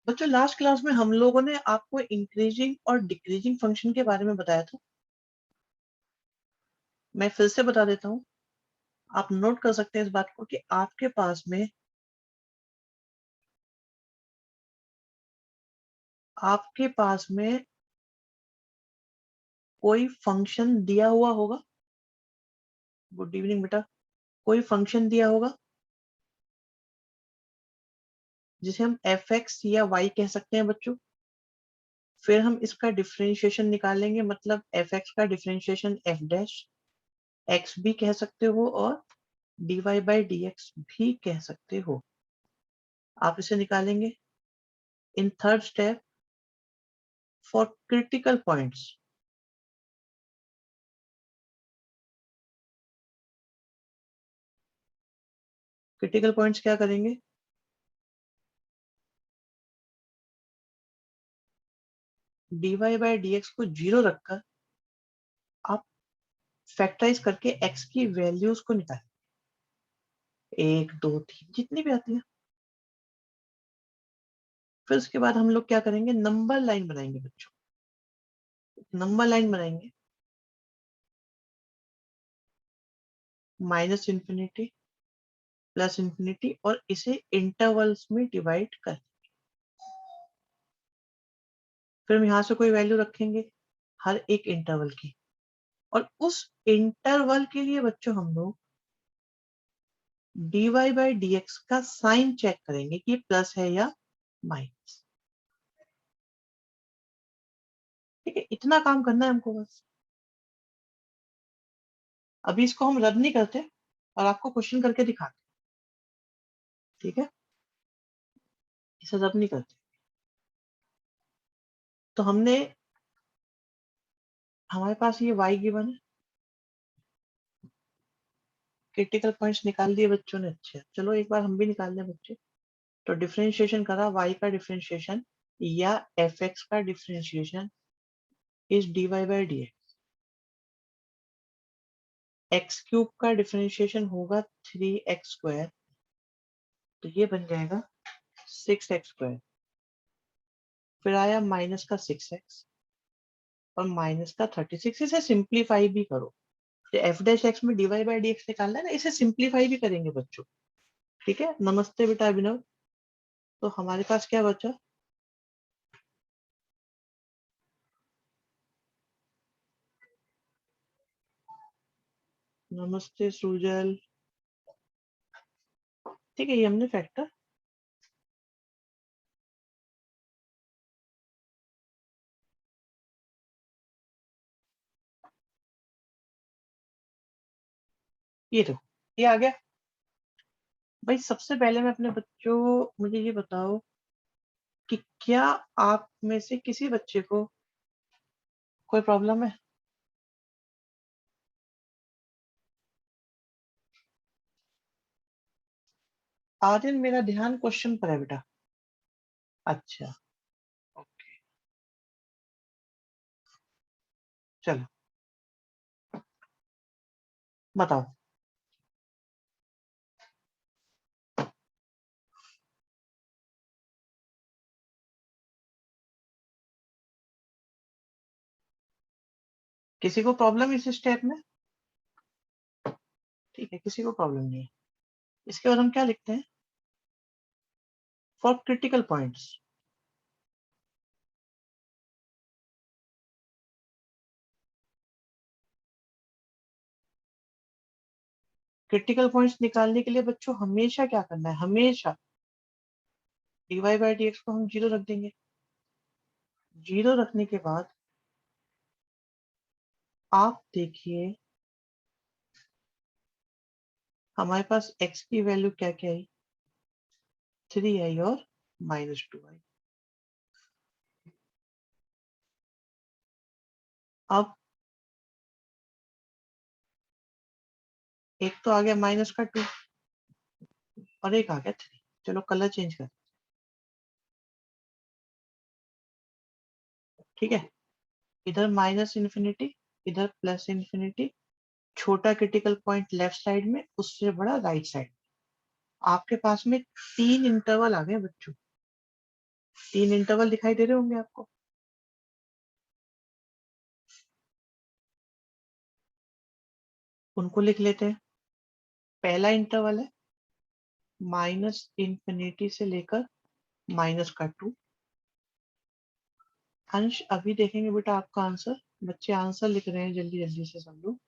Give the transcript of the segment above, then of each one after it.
बच्चों last class में हम लोगों ने आपको इंक्रीजिंग और डिक्रीजिंग फंक्शन के बारे में बताया था। मैं फिर से बता देता हूँ, आप नोट कर सकते हैं इस बात को कि आपके पास में कोई फंक्शन दिया हुआ होगा। गुड इवनिंग बेटा। कोई फंक्शन दिया होगा जिसे हम एफ एक्स या वाई कह सकते हैं बच्चों। फिर हम इसका डिफरेंशिएशन निकालेंगे, मतलब एफ एक्स का डिफरेंशिएशन एफ डैश एक्स भी कह सकते हो और dy बाई डी एक्स भी कह सकते हो। आप इसे निकालेंगे in third step for critical points. Critical points क्या करेंगे, dy बाई डी एक्स को जीरो रखकर आप फैक्टराइज करके x की वैल्यूज को निकालें, 1 2 3 जितनी भी आती है। फिर उसके बाद हम लोग क्या करेंगे, नंबर लाइन बनाएंगे बच्चों। नंबर लाइन बनाएंगे माइनस इंफिनिटी प्लस इंफिनिटी और इसे इंटरवल्स में डिवाइड कर। फिर हम यहाँ से कोई वैल्यू रखेंगे हर एक इंटरवल की, और उस इंटरवल के लिए बच्चों हम लोग dy बाई डी एक्स का साइन चेक करेंगे कि प्लस है या माइनस। ठीक है, इतना काम करना है हमको बस। अभी इसको हम रद्द नहीं करते और आपको क्वेश्चन करके दिखाते। ठीक है, इसे रद्द नहीं करते। तो हमने, हमारे पास ये y गिवन है, क्रिटिकल पॉइंट्स निकाल दिए बच्चों ने। अच्छे, चलो एक बार हम भी निकाल दें बच्चे। तो डिफरेंशिएशन करा, y का डिफरेंशिएशन या एफ एक्स का differentiation is dy by D x cube का डिफरेंशिएशन होगा 3x स्क्वायर, तो ये बन जाएगा 6x स्क्वायर। फिर आया माइनस का 6x और माइनस का 36। इसे सिंप्लीफाई भी करो, एफ डैश एक्स में dy बाई डी एक्स निकालना है ना, इसे सिंप्लीफाई भी करेंगे बच्चों। ठीक है, नमस्ते बेटा अभिनव। तो हमारे पास क्या बचा, नमस्ते सुजल। ठीक है, ये हमने फैक्टर ये तो ये आ गया। भाई सबसे पहले मैं अपने बच्चों, मुझे ये बताओ कि क्या आप में से किसी बच्चे को कोई प्रॉब्लम है। आर्यन मेरा ध्यान क्वेश्चन पर है बेटा। अच्छा, ओके, चलो बताओ। किसी को प्रॉब्लम इस स्टेप में? ठीक है, किसी को प्रॉब्लम नहीं है। इसके बाद हम क्या लिखते हैं, for critical points. Critical points निकालने के लिए बच्चों हमेशा क्या करना है, हमेशा dy बाई डी एक्स को हम जीरो रख देंगे। जीरो रखने के बाद आप देखिए हमारे पास x की वैल्यू क्या क्या आई, 3i और -2i। अब एक तो आ गया माइनस का 2 और एक आ गया 3। चलो कलर चेंज कर। ठीक है, इधर माइनस इन्फिनिटी, इधर प्लस इन्फिनिटी, छोटा क्रिटिकल पॉइंट लेफ्ट साइड में, उससे बड़ा राइट साइड। आपके पास में 3 इंटरवल आ गए बच्चों। 3 इंटरवल दिखाई दे रहे होंगे आपको। उनको लिख लेते हैं। पहला इंटरवल है -∞ से लेकर -2। अंश अभी देखेंगे बेटा आपका आंसर। बच्चे आंसर लिख रहे हैं, जल्दी जल्दी से सब लोग।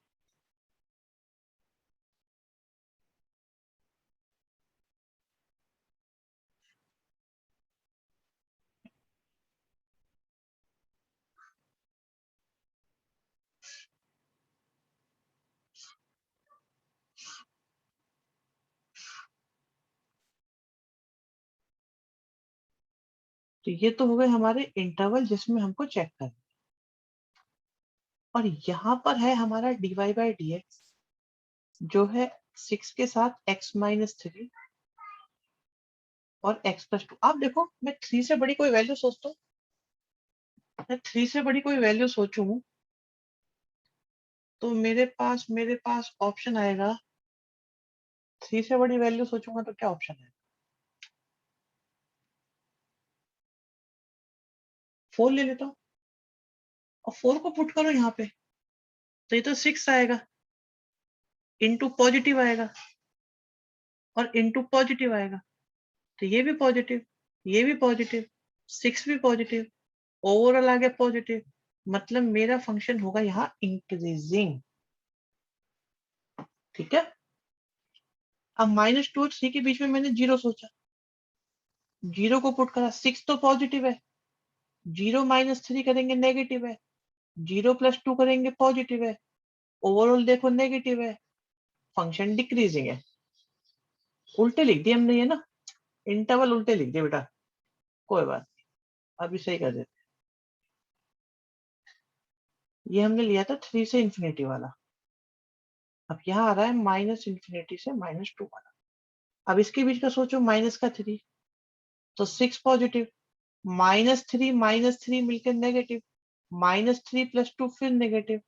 तो ये तो हो गए हमारे इंटरवल जिसमें हमको चेक करना। और यहाँ पर है हमारा dy/dx जो है 6 के साथ x-3 और x+2। आप देखो, मैं 3 से बड़ी कोई वैल्यू सोचता हूँ, मैं 3 से बड़ी कोई वैल्यू सोचूं तो मेरे पास ऑप्शन आएगा। 3 से बड़ी वैल्यू सोचूंगा तो क्या ऑप्शन है? 4 ले लेता हूँ और 4 को पुट करो यहाँ पे, तो ये तो 6 आएगा, इंटू पॉजिटिव आएगा और इंटू पॉजिटिव आएगा, तो ये भी पॉजिटिव, ये भी पॉजिटिव, 6 भी पॉजिटिव, ओवरऑल आ गया पॉजिटिव। मतलब मेरा फंक्शन होगा यहाँ इंक्रीजिंग। ठीक है। अब -2 और 3 के बीच में मैंने 0 सोचा, 0 को पुट करा, 6 तो पॉजिटिव है, 0 - 3 करेंगे नेगेटिव है, 0+2 करेंगे पॉजिटिव है, ओवरऑल देखो नेगेटिव है, फंक्शन डिक्रीजिंग है। उल्टे लिख दिए हमने ये ना, इंटरवल उल्टे लिख दिए बेटा, कोई बात नहीं, अभी सही कर देते। ये हमने लिया था 3 से इंफिनिटी वाला, अब यहाँ आ रहा है -∞ से -2 वाला। अब इसके बीच का सोचो, -3 तो 6 पॉजिटिव, -3 मिलकर नेगेटिव, -3+2 फिर नेगेटिव,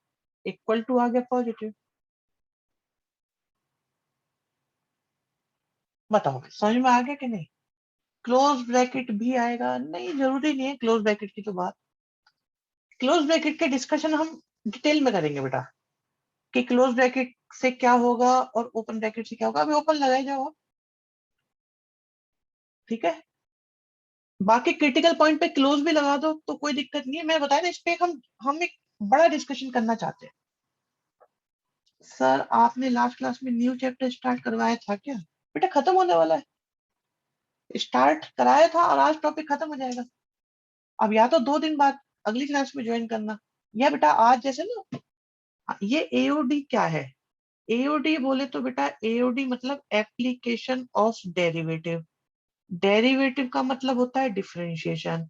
इक्वल टू आ गया पॉजिटिव। बताओ समझ में आ गया कि नहीं? क्लोज ब्रैकेट भी आएगा, नहीं जरूरी नहीं है क्लोज ब्रैकेट की तो बात। क्लोज ब्रैकेट के डिस्कशन हम डिटेल में करेंगे बेटा, कि क्लोज ब्रैकेट से क्या होगा और ओपन ब्रैकेट से क्या होगा। अभी ओपन लगाए जाओ आप, ठीक है। बाकी क्रिटिकल पॉइंट पे क्लोज भी लगा दो तो कोई दिक्कत नहीं है। मैं बताया ना, इस पे हम एक बड़ा डिस्कशन करना चाहते हैं। सर आपने लास्ट क्लास में न्यू चैप्टर स्टार्ट करवाया था क्या? बेटा खत्म होने वाला है, स्टार्ट कराया था और आज टॉपिक खत्म हो जाएगा। अब या तो 2 दिन बाद अगली क्लास में ज्वाइन करना, या बेटा आज जैसे ना। ये एओडी क्या है? एओडी बोले तो बेटा, एओडी मतलब एप्लीकेशन ऑफ डेरिवेटिव। डेरिवेटिव का मतलब होता है डिफरेंशिएशन।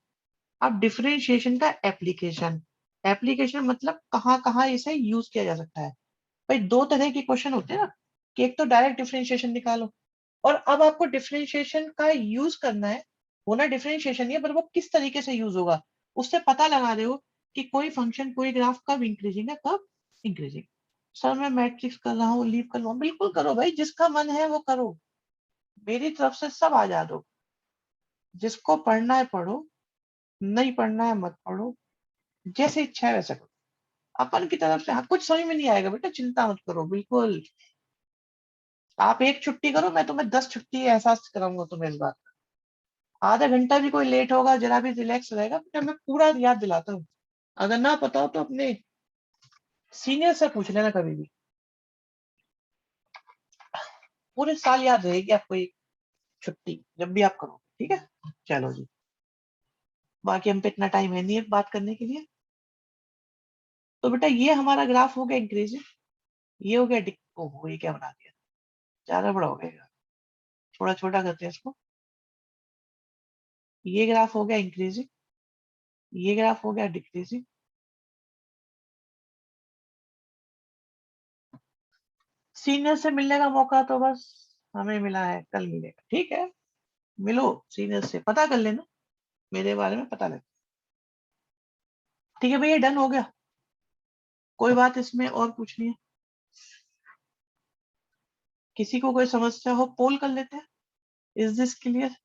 अब डिफरेंशिएशन का एप्लीकेशन, एप्लीकेशन मतलब कहाँ कहाँ इसे यूज किया जा सकता है। भाई 2 तरह के क्वेश्चन होते हैं ना, कि एक तो डायरेक्ट डिफरेंशिएशन निकालो, और अब आपको डिफरेंशिएशन का यूज करना है। होना डिफरेंशिएशन ही है, पर वो किस तरीके से यूज होगा, उससे पता लगा रहे हो कि कोई फंक्शन कोई ग्राफ कब इंक्रीजिंग है कब इंक्रीजिंग। सर मैं मैट्रिक्स कर रहा हूँ, लीव कर रहा हूँ, बिल्कुल करो भाई, जिसका मन है वो करो, मेरी तरफ से सब आजाद हो। जिसको पढ़ना है पढ़ो, नहीं पढ़ना है मत पढ़ो, जैसे इच्छा है वैसा करो। अपन की तरफ से हाँ, कुछ समझ में नहीं आएगा बेटा चिंता मत करो, बिल्कुल। आप एक छुट्टी करो, मैं तुम्हें 10 छुट्टी एहसास कराऊंगा तुम्हें इस बात का। आधा घंटा भी कोई लेट होगा, जरा भी रिलैक्स रहेगा बेटा, मैं पूरा याद दिलाता हूँ। अगर ना पता हो तो अपने सीनियर से पूछ लेना कभी भी, पूरे साल याद रहेगी आपको एक छुट्टी, जब भी आप करो, ठीक है। चलो जी, बाकी हम पे इतना टाइम है नहीं है बात करने के लिए। तो बेटा ये हमारा ग्राफ हो गया इंक्रीजिंग, ये हो गया ओहो ये क्या बना दिया, ज्यादा बड़ा हो गया, थोड़ा छोटा करते हैं इसको। ये ग्राफ हो गया इंक्रीजिंग, ये ग्राफ हो गया डिक्रीजिंग। सीनियर से मिलने का मौका तो बस हमें मिला है, कल मिलेगा, ठीक है। मिलो सीनियर से, पता कर लेना मेरे बारे में, पता लगे। ठीक है भैया, डन हो गया। कोई बात इसमें और पूछनी है? किसी को कोई समस्या हो पोल कर लेते हैं। Is this clear?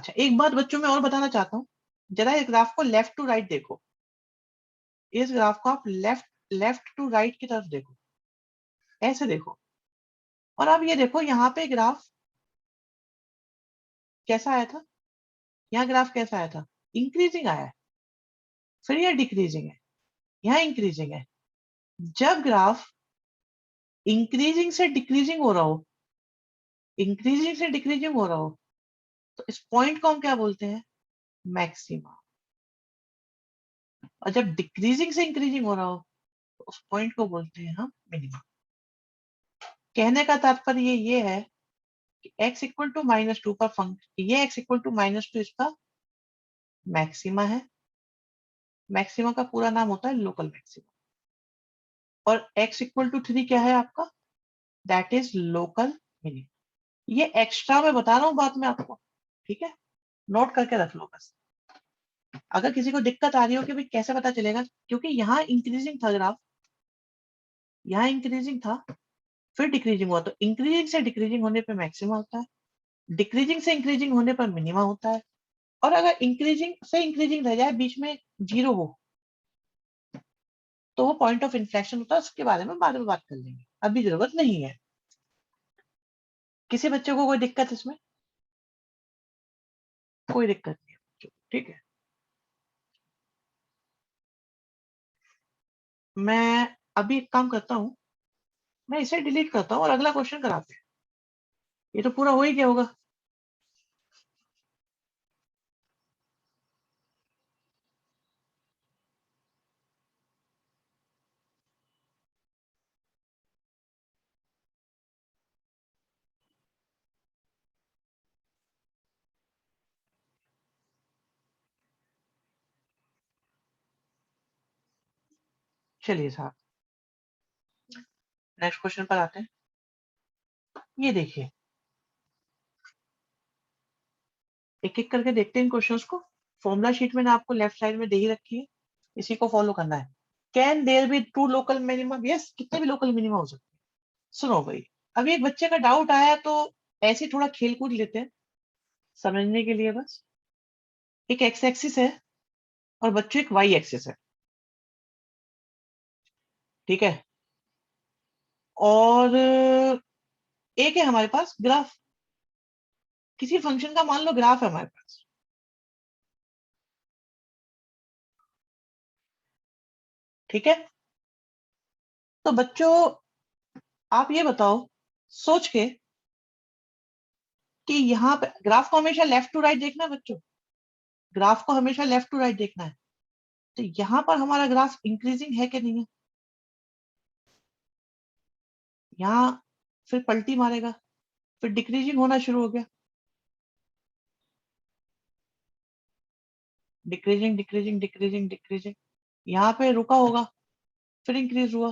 अच्छा, एक बात बच्चों में और बताना चाहता हूँ, जरा इस ग्राफ को लेफ्ट टू राइट देखो, इस ग्राफ को आप लेफ्ट लेफ्ट टू राइट की तरफ देखो, ऐसे देखो, और अब ये देखो यहाँ पे ग्राफ कैसा आया था, यहाँ ग्राफ कैसा आया था, इंक्रीजिंग आया है, फिर ये डिक्रीजिंग है, यहाँ इंक्रीजिंग है। जब ग्राफ इंक्रीजिंग से डिक्रीजिंग हो रहा हो, इंक्रीजिंग से डिक्रीजिंग हो रहा हो, तो इस पॉइंट को हम क्या बोलते हैं, मैक्सिमा। और जब डिक्रीजिंग से इंक्रीजिंग हो रहा हो, तो उस पॉइंट को बोलते हैं हम मिनिमम। कहने का तात्पर्य ये है कि x इक्वल टू -2 पर फंक्शन, ये x इक्वल टू -2 इसका मैक्सिमा है। मैक्सिमा का पूरा नाम होता है लोकल मैक्सिमा। और x इक्वल टू 3 क्या है आपका, दैट इज लोकल मिनिमम। ये एक्स्ट्रा मैं बता रहा हूँ बाद में आपको, ठीक है, नोट करके रख लो बस। अगर किसी को दिक्कत आ रही हो कि भाई कैसे पता चलेगा, क्योंकि यहाँ इंक्रीजिंग था ग्राफ, यहाँ इंक्रीजिंग था, फिर डिक्रीजिंग हुआ, तो इंक्रीजिंग से डिक्रीजिंग होने पे मैक्सिमा होता है, डिक्रीजिंग से इंक्रीजिंग होने पर मिनिमा होता है। और अगर इंक्रीजिंग से इंक्रीजिंग रह जाए, बीच में जीरो हो, तो वो पॉइंट ऑफ इन्फ्लेक्शन होता है, उसके बारे में बाद में बात कर लेंगे, अभी जरूरत नहीं है। किसी बच्चे को कोई दिक्कत इसमें, कोई दिक्कत नहीं है, ठीक है। मैं अभी एक काम करता हूँ, मैं इसे डिलीट करता हूँ और अगला क्वेश्चन कराते हैं। ये तो पूरा हो ही गया होगा। चलिए साहब, नेक्स्ट क्वेश्चन पर आते हैं। ये देखिए, एक एक करके देखते हैं इन क्वेश्चंस को। फॉर्मूला शीट मैंने आपको लेफ्ट साइड में दे ही रखी है, इसी को फॉलो करना है। Can there be two local minima, yes, कितने भी लोकल मिनिमा हो सकते हैं। सुनो भाई, अभी एक बच्चे का डाउट आया तो ऐसे थोड़ा खेल कूद लेते हैं समझने के लिए बस। एक एक्स एक्सिस है और बच्चों एक वाई एक्सिस है, ठीक है, और एक है हमारे पास ग्राफ, किसी फंक्शन का मान लो ग्राफ है हमारे पास, ठीक है। तो बच्चों आप ये बताओ सोच के कि यहाँ पे ग्राफ को हमेशा लेफ्ट टू राइट देखना है बच्चों, ग्राफ को हमेशा लेफ्ट टू राइट देखना है। तो यहाँ पर हमारा ग्राफ इंक्रीजिंग है कि नहीं है, यहाँ फिर पलटी मारेगा, फिर डिक्रीजिंग होना शुरू हो गया, डिक्रीजिंग डिक्रीजिंग डिक्रीजिंग डिक्रीजिंग, यहाँ पे रुका होगा, फिर इंक्रीज हुआ।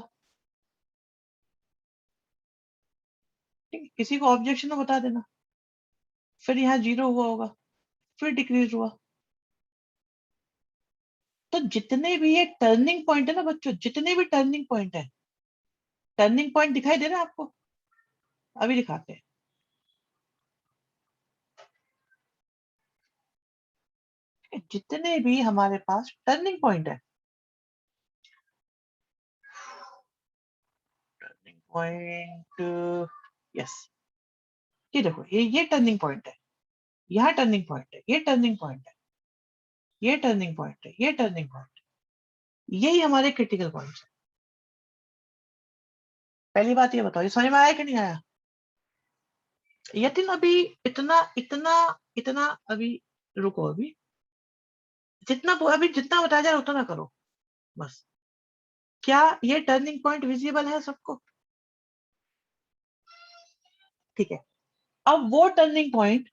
ठीक है? किसी को ऑब्जेक्शन हो बता देना। फिर यहाँ जीरो हुआ होगा, फिर डिक्रीज हुआ। तो जितने भी ये टर्निंग पॉइंट है ना बच्चों, जितने भी टर्निंग पॉइंट है, टर्निंग पॉइंट दिखाई दे रहा है आपको, अभी दिखाते हैं। जितने भी हमारे पास टर्निंग पॉइंट है, टर्निंग पॉइंट, यस, ये देखो, ये टर्निंग पॉइंट है, यहाँ टर्निंग पॉइंट है, ये टर्निंग पॉइंट है, ये टर्निंग पॉइंट है, ये टर्निंग पॉइंट है, यही हमारे क्रिटिकल पॉइंट है। पहली बात ये बताओ, ये समझ में आया कि नहीं आया। यतिन अभी इतना इतना इतना अभी रुको, अभी जितना अभी जितना बताया जा रहा उतना करो बस। क्या ये टर्निंग पॉइंट विजिबल है सबको, ठीक है। अब वो टर्निंग पॉइंट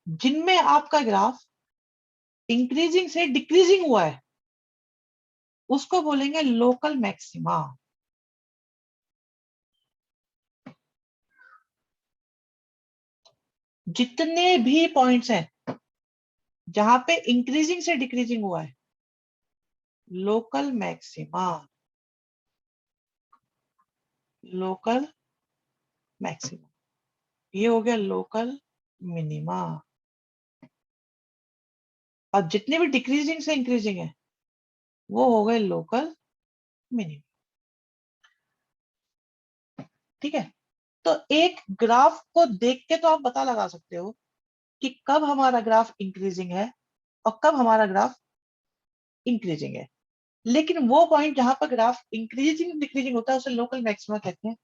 जिनमें आपका ग्राफ इंक्रीजिंग से डिक्रीजिंग हुआ है, उसको बोलेंगे लोकल मैक्सिमा। जितने भी पॉइंट्स हैं जहां पे इंक्रीजिंग से डिक्रीजिंग हुआ है, लोकल मैक्सिमा, लोकल मैक्सिमा, ये हो गया लोकल मिनिमा। और जितने भी डिक्रीजिंग से इंक्रीजिंग है वो हो गए लोकल मिनिमम। ठीक है, तो एक ग्राफ को देख के तो आप पता लगा सकते हो कि कब हमारा ग्राफ इंक्रीजिंग है और कब हमारा ग्राफ इंक्रीजिंग है। लेकिन वो पॉइंट जहां पर ग्राफ इंक्रीजिंग डिक्रीजिंग होता है उसे लोकल मैक्सिमा कहते हैं।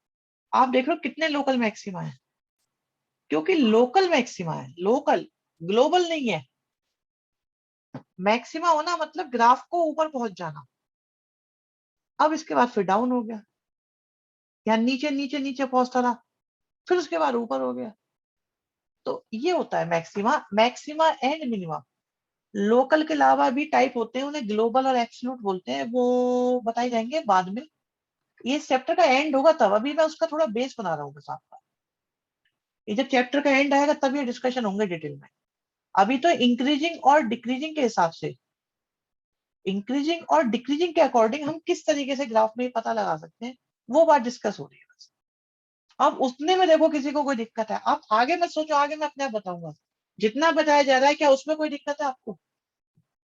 आप देख लो कितने लोकल मैक्सिमा है, क्योंकि लोकल मैक्सिमा है, लोकल, ग्लोबल नहीं है। मैक्सिमा होना मतलब ग्राफ को ऊपर पहुंच जाना। अब इसके बाद फिर डाउन हो गया, या नीचे नीचे नीचे पहुंचता रहा, फिर उसके बाद ऊपर हो गया। तो ये होता है maxima, maxima and minima. Local के अलावा भी टाइप होते हैं, उन्हें ग्लोबल और एब्सोल्यूट बोलते हैं, वो बताए जाएंगे बाद में। ये चैप्टर का एंड होगा तब, अभी मैं उसका थोड़ा बेस बना रहा हूँ बस आपका। ये जब चैप्टर का एंड आएगा तब ये डिस्कशन होंगे डिटेल में। अभी तो इंक्रीजिंग और डिक्रीजिंग के हिसाब से, इंक्रीजिंग और डिक्रीजिंग के अकॉर्डिंग हम किस तरीके से ग्राफ में पता लगा सकते हैं, वो बात डिस्कस हो रही है बस। अब उतने में देखो किसी को कोई दिक्कत है, आप आगे मत सोचो, आगे मैं अपने आप बताऊंगा। जितना बताया जा रहा है क्या उसमें कोई दिक्कत है आपको?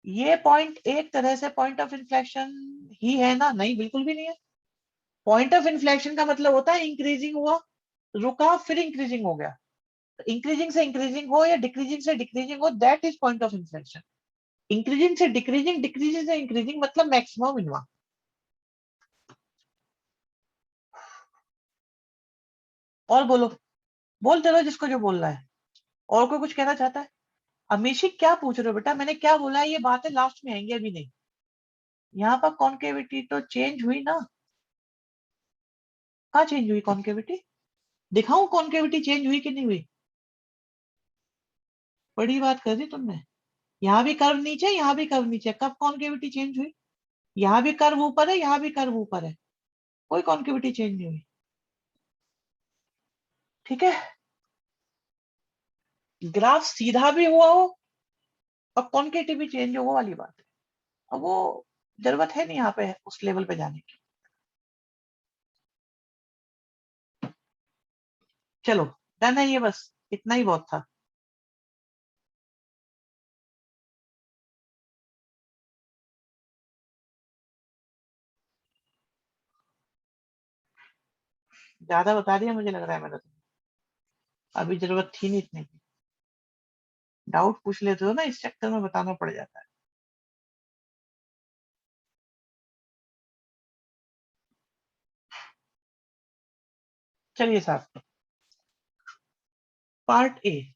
ये पॉइंट एक तरह से पॉइंट ऑफ इन्फ्लेक्शन ही है ना? नहीं, बिल्कुल भी नहीं है। पॉइंट ऑफ इन्फ्लेक्शन का मतलब होता है इंक्रीजिंग हुआ, रुका, फिर इंक्रीजिंग हो गया। इंक्रीजिंग से इंक्रीजिंग हो या डिक्रीजिंग से डिक्रीजिंग हो, that is point of inflection. Increasing से डिक्रीजिंग, डिक्रीजिंग से इंक्रीजिंग मतलब मैक्सिमम मिनिमम। और बोलो, बोलते रहो जिसको जो बोलना है। और कोई कुछ कहना चाहता है? अमीशी क्या पूछ रहे हो बेटा? मैंने क्या बोला है? ये बातें लास्ट में आएंगी, अभी नहीं। यहाँ पर कॉन्केविटी तो चेंज हुई ना? कहाँ चेंज हुई कॉन्केविटी? दिखाऊं कॉन्केविटी चेंज हुई कि नहीं हुई? बड़ी बात कर दी तुमने। यहाँ भी कर्व नीचे, यहाँ भी कर्व नीचे, कब कॉन्केविटी चेंज हुई? यहाँ भी कर्व ऊपर है, यहाँ भी कर्व ऊपर है, कोई कॉन्केविटी चेंज नहीं हुई। ठीक है, ग्राफ सीधा भी हुआ हो और कॉन्केविटी भी चेंज हो, वो वाली बात है। अब वो जरूरत है नहीं यहाँ पे उस लेवल पे जाने की। चलो, डन है ये, बस इतना ही बहुत था। ज्यादा बता दिया मुझे लग रहा है मैंने तो। अभी जरूरत थी नहीं इतने की। डाउट पूछ लेते हो ना, इस चक्कर में बताना पड़ जाता है। चलिए साहब, part A,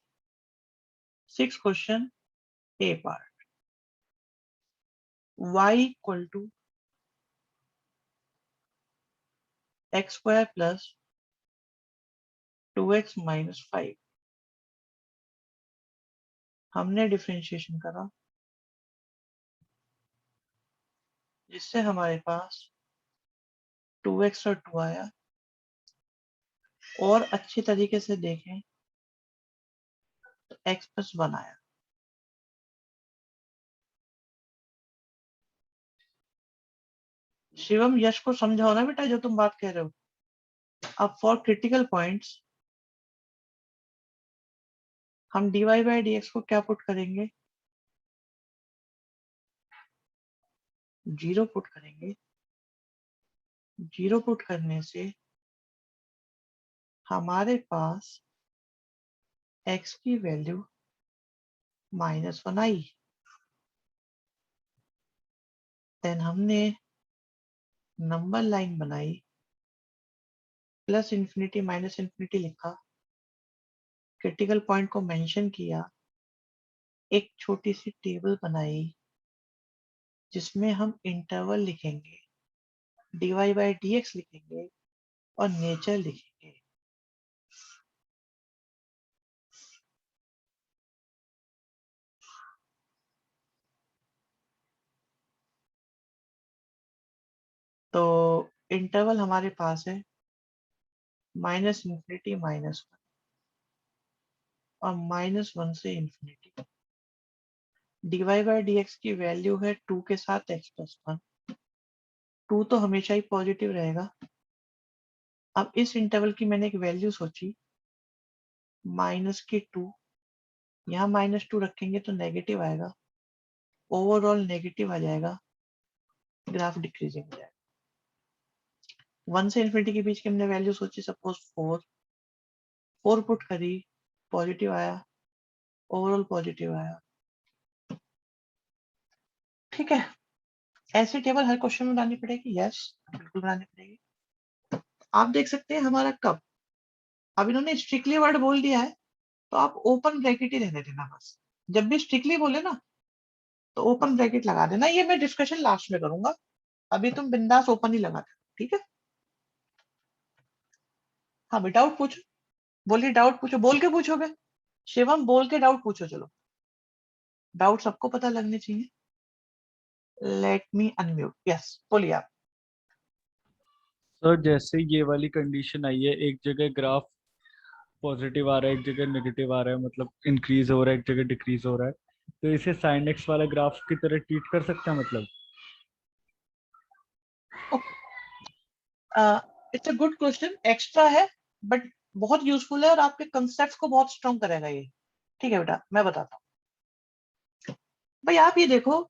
6 question, A part. y equal to x square plus 2x-5। हमने डिफरेंशिएशन करा जिससे हमारे पास 2x और 2 आया। और अच्छे तरीके से देखें तो x+1 आया। शिवम, यश को समझाओ ना बेटा जो तुम बात कह रहे हो। अब फॉर क्रिटिकल पॉइंट्स हम dy/dx को क्या पुट करेंगे? 0 पुट करेंगे। 0 पुट करने से हमारे पास x की वैल्यू -1 आई। देन हमने नंबर लाइन बनाई, प्लस इंफिनिटी माइनस इंफिनिटी लिखा, क्रिटिकल पॉइंट को मेंशन किया, एक छोटी सी टेबल बनाई जिसमें हम इंटरवल लिखेंगे, dy/dx लिखेंगे और नेचर लिखेंगे। तो इंटरवल हमारे पास है -इंफिनिटी -1 और -1 से इंफिनिटी। dy/dx की वैल्यू है 2 के साथ x+1। 2 तो हमेशा ही पॉजिटिव रहेगा। अब इस इंटरवल की मैंने एक वैल्यू सोची, -2। यहाँ -2 रखेंगे तो नेगेटिव आएगा, ओवरऑल नेगेटिव आ जाएगा, ग्राफ डिक्रीजिंग हो जाएगा। 1 से इन्फिनिटी के बीच की हमने वैल्यू सोची, सपोज 4 पुट करी, पॉजिटिव आया, ओवरऑल पॉजिटिव आया। ठीक है, ऐसी टेबल हर क्वेश्चन में बनानी पड़ेगी? यस, बिल्कुल बनानी पड़ेगी। आप देख सकते हैं हमारा कब, अब इन्होंने स्ट्रिक्टली वर्ड बोल दिया है तो आप ओपन ब्रैकेट ही रहने देना बस। जब भी स्ट्रिक्टली बोले ना तो ओपन ब्रैकेट लगा देना, ये मैं डिस्कशन लास्ट में करूंगा, अभी तुम बिंदास ओपन ही लगा देना, ठीक है? हाँ भाई, डाउट पूछो, बोलिए डाउट पूछो, बोल के पूछोगे? शिवम बोल के डाउट पूछो, चलो, डाउट सबको पता लगने चाहिए। लेट मी अनम्यूट, यस बोलिए आप। सर जैसे ये वाली कंडीशन आई है, एक जगह ग्राफ पॉजिटिव आ रहा है, एक जगह नेगेटिव आ रहा है, मतलब इंक्रीज हो रहा है, एक जगह डिक्रीज हो रहा है, तो इसे साइन एक्स वाला ग्राफ की तरह ट्रीट कर सकते हैं मतलब? It's a good question, extra है बट बहुत यूजफुल है और आपके कंसेप्ट को बहुत स्ट्रॉन्ग करेगा ये। ठीक है बेटा, मैं बताता हूँ। भाई आप ये देखो,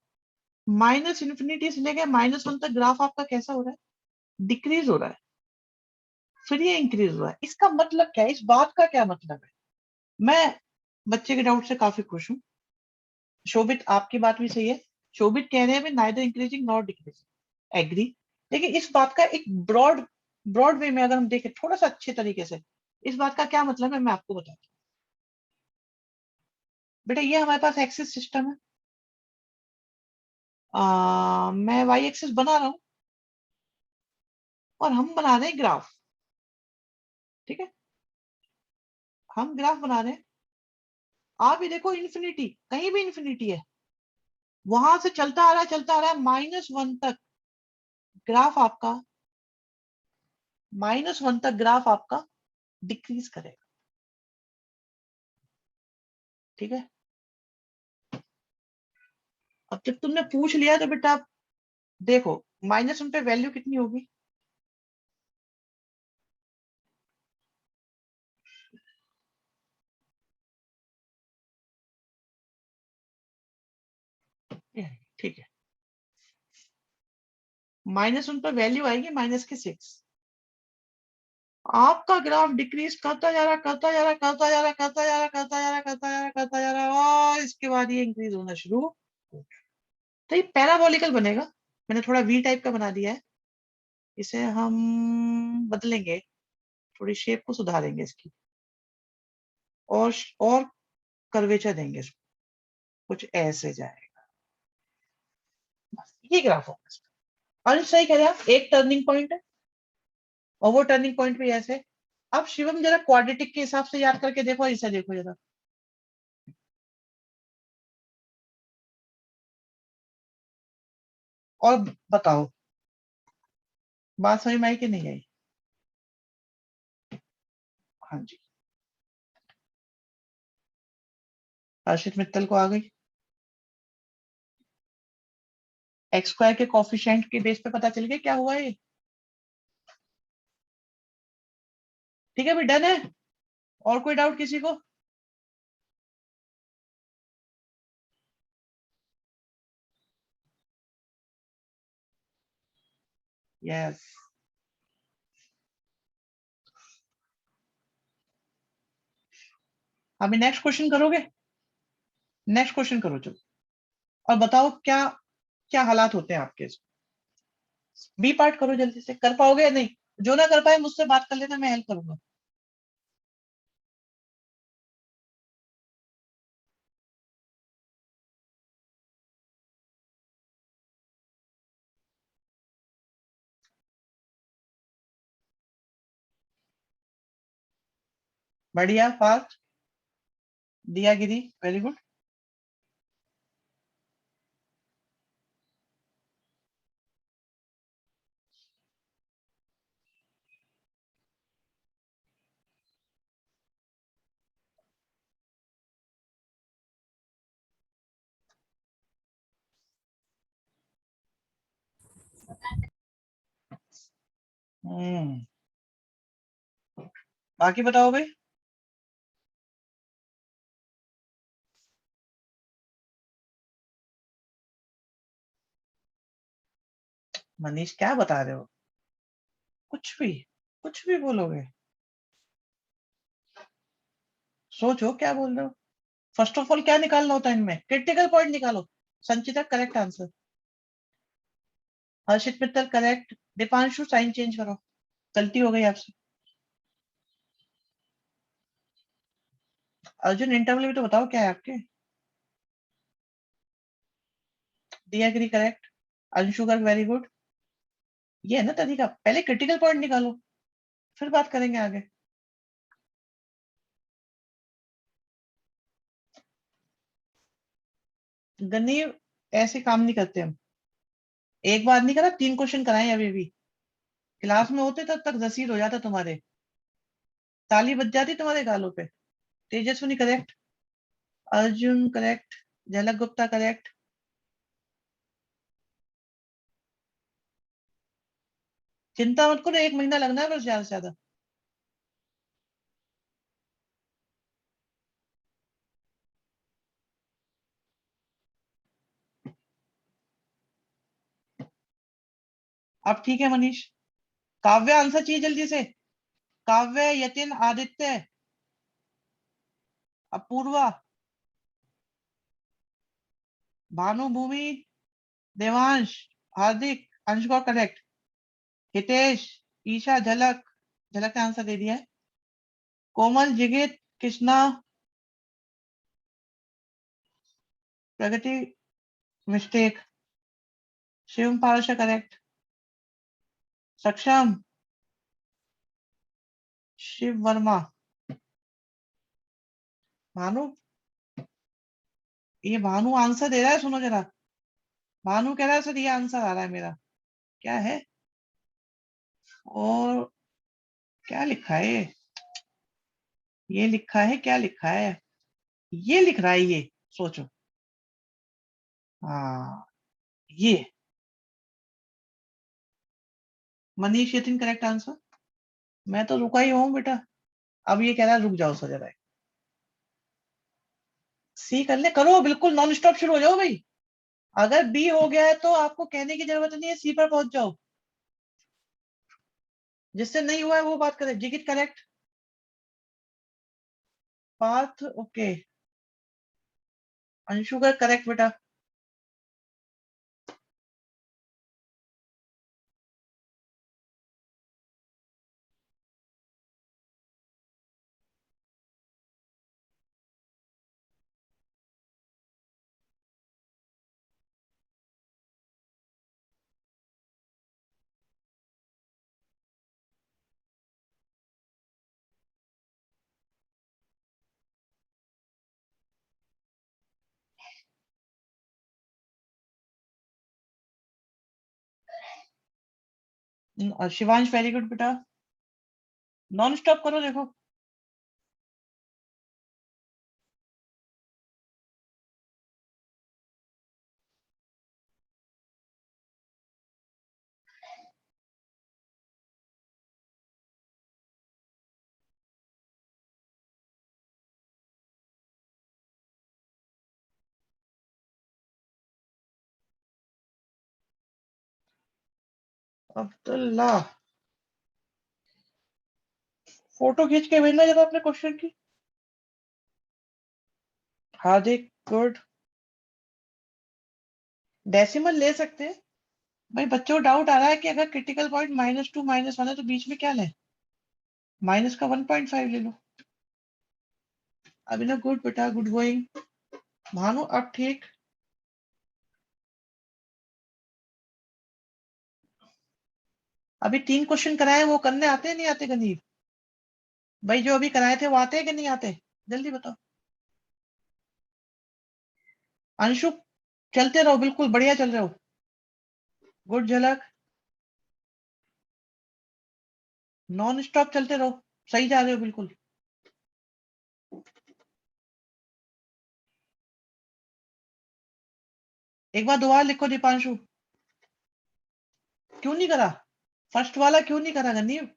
माइनस इन्फिनिटी से लेके -1 तक ग्राफ आपका कैसा हो रहा है? डिक्रीज हो रहा है, फिर ये इंक्रीज हुआ है। इसका मतलब क्या है? इस बात का क्या मतलब है? मैं बच्चे के डाउट से काफी खुश हूँ। शोभित आपकी बात भी सही है, शोभित कह रहे हैं neither increasing not decreasing, agree. लेकिन इस बात का एक ब्रॉड ब्रॉड वे में अगर हम देखें थोड़ा सा अच्छे तरीके से, इस बात का क्या मतलब है मैं आपको बताता हूँ। बेटा ये हमारे पास एक्सिस सिस्टम है, मैं वाई एक्सिस बना रहा हूँ और हम बना रहे हैं ग्राफ। ठीक है, हम ग्राफ बना रहे हैं। आप ये देखो, इन्फिनिटी, कहीं भी इन्फिनिटी है, वहां से चलता आ रहा है, चलता आ रहा है, -1 तक ग्राफ आपका, -1 तक ग्राफ आपका डिक्रीज करेगा। ठीक है, अब जब तुमने पूछ लिया तो बेटा आप देखो, -1 पे वैल्यू कितनी होगी? ठीक है, -1 पर वैल्यू आएगी -6। आपका ग्राफ डिक्रीज करता जा रहा, करता जा रहा, करता जा रहा, करता जा रहा, करता जा रहा, करता जा रहा, करता जा रहा, और इसके बाद ये इंक्रीज होना शुरू। तो ये पैराबोलिकल बनेगा। मैंने थोड़ा वी टाइप का बना दिया है, इसे हम बदलेंगे, थोड़ी शेप को सुधारेंगे इसकी, और कर्वेचर देंगे इसको, कुछ ऐसे जाएगा। बस ये ग्राफ होगा इसका। और सही कह रहे हैं आप, एक टर्निंग पॉइंट है और वो टर्निंग पॉइंट भी ऐसे। अब शिवम जरा क्वाड्रेटिक के हिसाब से याद करके देखो, इसे देखो जरा, और बताओ बात समझ में आई कि नहीं आई? हाँ जी, हर्षित मित्तल को आ गई। एक्स स्क्वायर के कॉफिशिएंट के बेस पे पता चल गया क्या हुआ ये। ठीक है भाई, डन है। और कोई डाउट किसी को? यस, अभी नेक्स्ट क्वेश्चन करोगे? नेक्स्ट क्वेश्चन करो चलो, और बताओ क्या क्या हालात होते हैं आपके। बी पार्ट करो जल्दी से, कर पाओगे या नहीं? जो ना कर पाए मुझसे बात कर लेना, मैं हेल्प करूंगा। बढ़िया, फास्ट, दिया गिरी, वेरी गुड। हम्म, बाकी बताओ भाई। मनीष क्या बता रहे हो? कुछ भी बोलोगे? सोचो क्या बोल रहे हो। फर्स्ट ऑफ ऑल क्या निकालना होता है इनमें? क्रिटिकल पॉइंट निकालो। Sanchita correct answer. Harshit Mittal correct. Deepanshu sign change करो, गलती हो गई आपसे। अर्जुन इंटरवल भी तो बताओ क्या है आपके। Diya Giri correct. Anshu Garg very good. ये है ना तरीका, पहले क्रिटिकल पॉइंट निकालो फिर बात करेंगे आगे। गनीव ऐसे काम नहीं करते हम। एक बार नहीं करा, 3 क्वेश्चन कराए अभी भी। क्लास में होते तब तक घसीट हो जाता तुम्हारे, ताली बज जाती तुम्हारे गालों पे। तेजस्विनी करेक्ट। अर्जुन करेक्ट। झलक गुप्ता करेक्ट। चिंता मत करो, 1 महीना लगना है बस ज्यादा से ज्यादा। अब ठीक है मनीष। काव्य आंसर चाहिए जल्दी से। काव्य, यतिन, आदित्य, अपूर्वा, भानु, भूमि, देवांश, हार्दिक, अंश को करेक्ट। हितेश, ईशा, झलक, झलक ने आंसर दे दिया है। कोमल, जिगित, कृष्णा, प्रगति, मिस्टेक। शिवम, पारशा करेक्ट। सक्षम, शिव वर्मा, भानु। ये भानु आंसर दे रहा है, सुनो जरा। भानु कह रहा है सर ये आंसर आ रहा है मेरा। क्या है? और क्या लिखा है ये लिखा है, क्या लिखा है? ये लिख रहा है ये। सोचो। हाँ, ये मनीष यतिन करेक्ट आंसर। मैं तो रुका ही हूँ बेटा। अब ये कह रहा है रुक जाओ सर जरा। सी कर ले, करो बिल्कुल नॉन स्टॉप शुरू हो जाओ भाई। अगर बी हो गया है तो आपको कहने की जरूरत नहीं है, सी पर पहुंच जाओ। जिससे नहीं हुआ है वो बात करें। जिगित करेक्ट। पार्थ ओके। अंशु का करेक्ट बेटा। और शिवांश वेरी गुड बेटा। नॉन स्टॉप करो देखो। अब्दुल्ला, फोटो खींच के भेजना जरा अपने क्वेश्चन की। हार्दिक गुड। डेसिमल ले सकते हैं भाई। बच्चों को डाउट आ रहा है कि अगर क्रिटिकल पॉइंट -2 -1 है तो बीच में क्या लें? माइनस का 1.5 ले लो। अभिनव गुड बेटा, गुड गोइंग। भानु अब ठीक। अभी 3 क्वेश्चन कराए, वो करने आते हैं नहीं आते गणित? भाई जो अभी कराए थे वो आते हैं कि नहीं आते? जल्दी बताओ। अंशु, चलते रहो, बिल्कुल बढ़िया चल रहे हो। गुड झलक। नॉन स्टॉप चलते रहो, सही जा रहे हो बिल्कुल। एक बार दोबारा लिखो दीपांशु। क्यों नहीं करा? फर्स्ट वाला क्यों नहीं करा गनीव?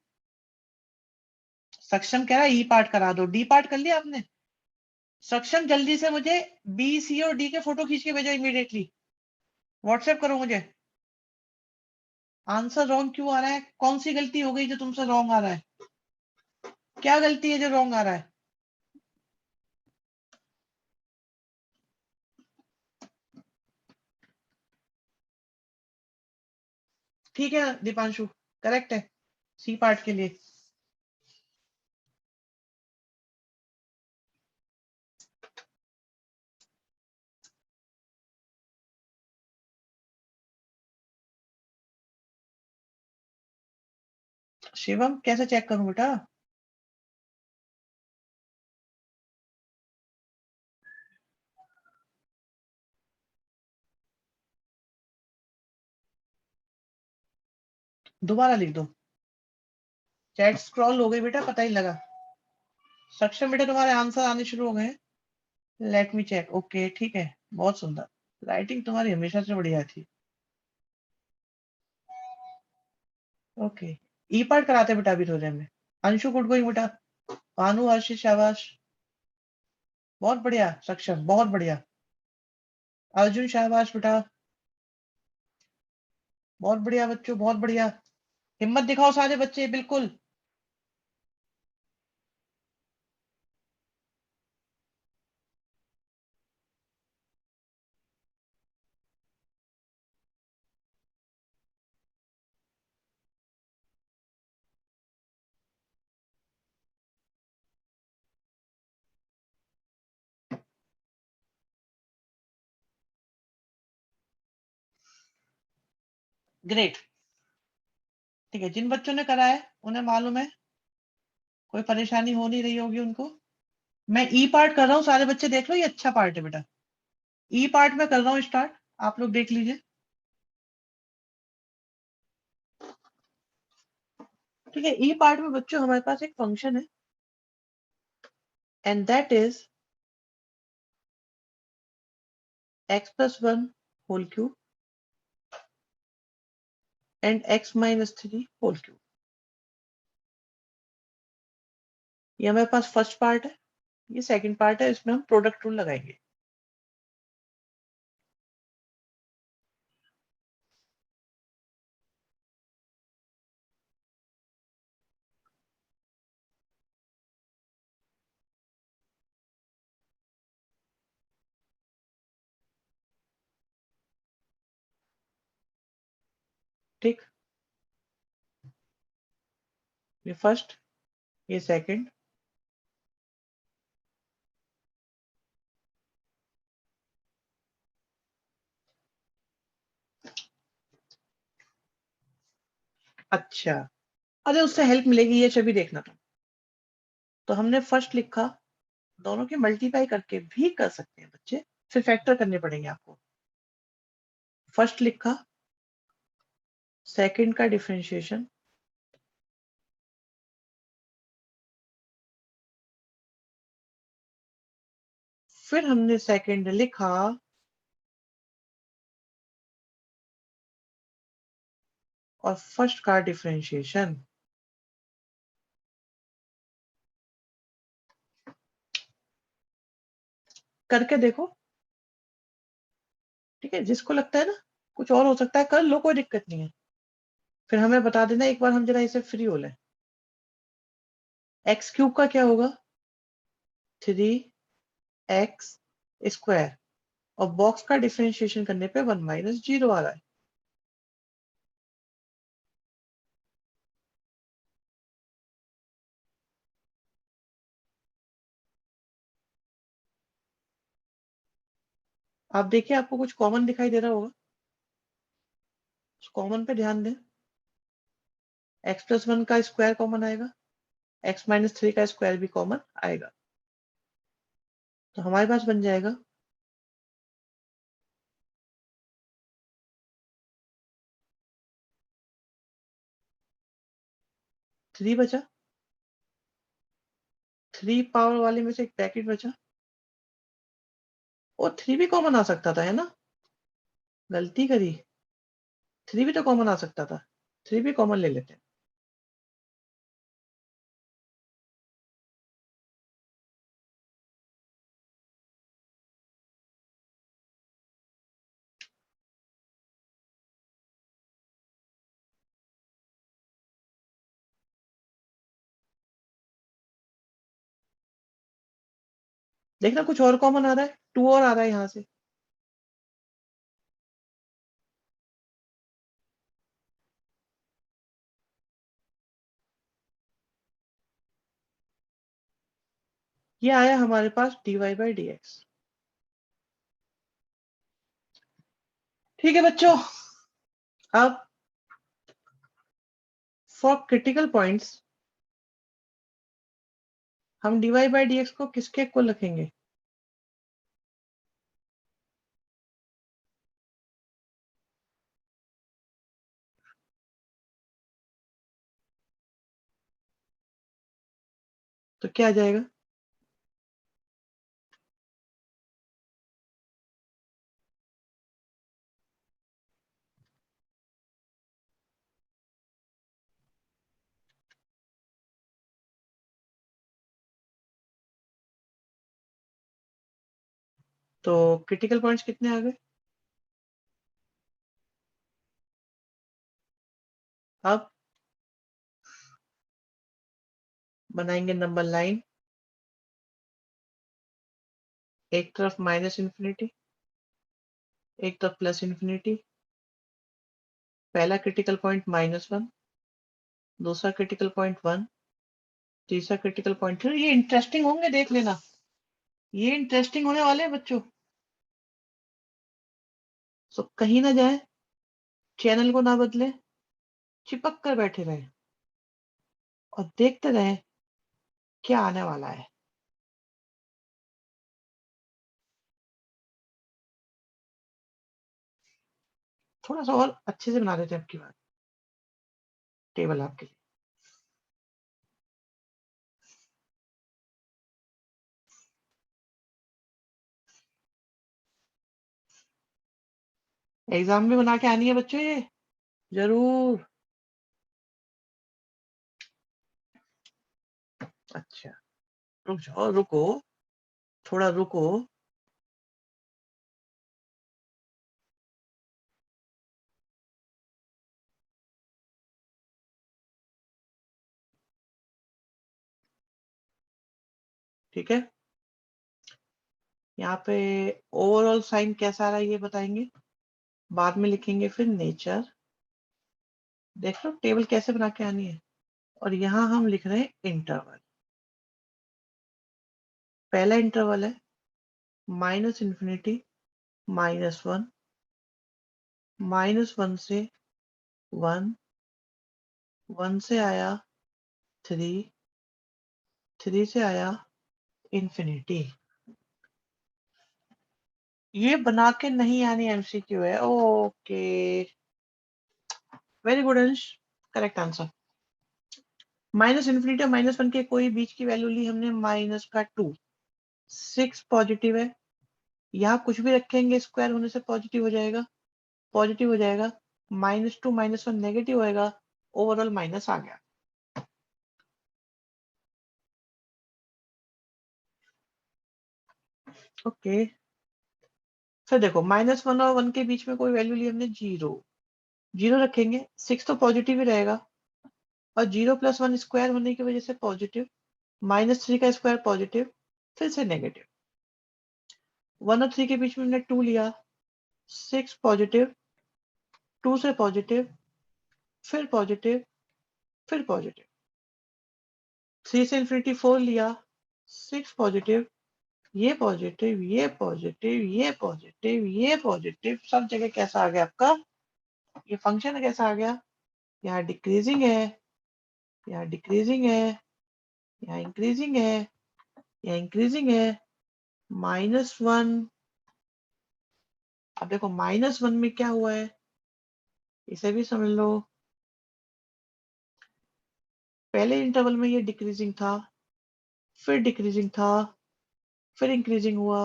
सक्षम कह रहा है ई पार्ट करा दो, डी पार्ट कर लिया आपने? सक्षम जल्दी से मुझे बी, सी और डी के फोटो खींच के भेजो इमीडिएटली। व्हाट्सएप करो मुझे। आंसर रॉन्ग क्यों आ रहा है? कौन सी गलती हो गई जो तुमसे रॉन्ग आ रहा है? क्या गलती है जो रॉन्ग आ रहा है? ठीक है दीपांशु, करेक्ट है सी पार्ट के लिए। शिवम कैसे चेक करूं बेटा? दोबारा लिख दो। चैट स्क्रॉल हो गई बेटा, पता ही लगा। सक्षम बेटा तुम्हारे आंसर आने शुरू हो गए। Let me check. ओके ठीक है, बहुत सुंदर। राइटिंग तुम्हारी हमेशा से बढ़िया थी। ओके, ई पार्ट कराते बेटा अभी थोड़ी देर में। अंशु गुड गोइंग बेटा। भानु हर्षित शाबाश, बहुत बढ़िया सक्षम, बहुत बढ़िया। अर्जुन शाबाश बेटा, बहुत बढ़िया बच्चों, बहुत बढ़िया। हिम्मत दिखाओ सारे बच्चे, बिल्कुल। ग्रेट। ठीक है, जिन बच्चों ने करा है उन्हें मालूम है, कोई परेशानी हो नहीं रही होगी उनको। मैं ई पार्ट कर रहा हूँ, सारे बच्चे देख लो, ये अच्छा पार्ट है बेटा। ई पार्ट में कर रहा हूँ स्टार्ट, आप लोग देख लीजिए। ठीक है, ई पार्ट में बच्चों हमारे पास एक फंक्शन है, and that is x+1 whole cube and x-3 whole cube. ये हमारे पास फर्स्ट पार्ट है, ये सेकंड पार्ट है, इसमें हम प्रोडक्ट रूल लगाएंगे। ठीक, ये फर्स्ट, ये सेकंड, अच्छा। अरे उससे हेल्प मिलेगी, ये छवि देखना तुम। तो हमने फर्स्ट लिखा, दोनों की मल्टीप्लाई करके भी कर सकते हैं बच्चे, फिर फैक्टर करने पड़ेंगे आपको। फर्स्ट लिखा, सेकंड का डिफरेंशिएशन, फिर हमने सेकंड लिखा और फर्स्ट का डिफरेंशिएशन। करके देखो, ठीक है, जिसको लगता है ना कुछ और हो सकता है कर लो, कोई दिक्कत नहीं है। फिर हमें बता देना एक बार, हम जरा इसे फ्री हो लें। एक्स क्यूब का क्या होगा? 3x² और बॉक्स का डिफरेंशिएशन करने पे 1 - 0 आ रहा है। आप देखिए, आपको कुछ कॉमन दिखाई दे रहा होगा, कॉमन पे ध्यान दें। x+1 का स्क्वायर कॉमन आएगा, x-3 का स्क्वायर भी कॉमन आएगा, तो हमारे पास बन जाएगा 3 बचा, 3 पावर वाले में से एक ब्रैकेट बचा, और 3 भी कॉमन आ सकता था, है ना? गलती करी, 3 भी तो कॉमन आ सकता था, 3 भी कॉमन ले लेते हैं। देखना कुछ और कॉमन आ रहा है, 2 और आ रहा है यहाँ से। ये आया हमारे पास dy/dx। ठीक है बच्चों, अब फॉर क्रिटिकल पॉइंट्स हम dy/dx को किसके इक्वल रखेंगे? तो क्या आ जाएगा? तो क्रिटिकल पॉइंट्स कितने आ गए? अब बनाएंगे नंबर लाइन, एक तरफ -∞, एक तरफ +∞। पहला क्रिटिकल पॉइंट -1, दूसरा क्रिटिकल पॉइंट 1, तीसरा क्रिटिकल पॉइंट 2। ये इंटरेस्टिंग होंगे, देख लेना, ये इंटरेस्टिंग होने वाले हैं बच्चों। सो कहीं ना जाए, चैनल को ना बदले, चिपक कर बैठे रहे और देखते रहे क्या आने वाला है। थोड़ा सा और अच्छे से बना देते हैं आपकी बात, टेबल आपके लिए। एग्जाम में बना के आनी है बच्चों ये, जरूर। अच्छा, रुक जाओ, रुको, थोड़ा रुको। ठीक है, यहाँ पे ओवरऑल साइन कैसा आ रहा है ये बताएंगे, बाद में लिखेंगे फिर नेचर। देख लो टेबल कैसे बना के आनी है। और यहाँ हम लिख रहे हैं इंटरवल। पहला इंटरवल है -∞, -1, -1 से 1, 1 से आया 3, 3 से आया इंफिनिटी। ये बना के नहीं आनी एमसीक्यू है। ओके, वेरी गुड अंश, करेक्ट आंसर। -∞ और -1 के कोई बीच की वैल्यू ली हमने, -2, 6 पॉजिटिव है। यहाँ कुछ भी रखेंगे स्क्वायर होने से पॉजिटिव हो जाएगा, पॉजिटिव हो जाएगा। -2 -1 नेगेटिव होएगा, ओवरऑल माइनस आ गया। ओके, फिर देखो -1 और 1 के बीच में कोई वैल्यू ली हमने 0, 0 रखेंगे, 6 तो पॉजिटिव ही रहेगा, और 0 + 1 स्क्वायर होने की वजह से पॉजिटिव, -3 का स्क्वायर पॉजिटिव, फिर से नेगेटिव। 1 और 3 के बीच में हमने 2 लिया, 6 पॉजिटिव, 2 से पॉजिटिव, फिर पॉजिटिव, फिर पॉजिटिव। 3 से इंफिनिटी 4 लिया, 6 पॉजिटिव, ये पॉजिटिव, ये पॉजिटिव, ये पॉजिटिव, ये पॉजिटिव, सब जगह कैसा आ गया आपका, ये फंक्शन कैसा आ गया, यहाँ डिक्रीजिंग है, यहाँ डिक्रीजिंग है, यहाँ इंक्रीजिंग है, यहाँ इंक्रीजिंग है। -1, अब देखो -1 में क्या हुआ है, इसे भी समझ लो। पहले इंटरवल में ये डिक्रीजिंग था, फिर डिक्रीजिंग था, फिर इंक्रीजिंग हुआ,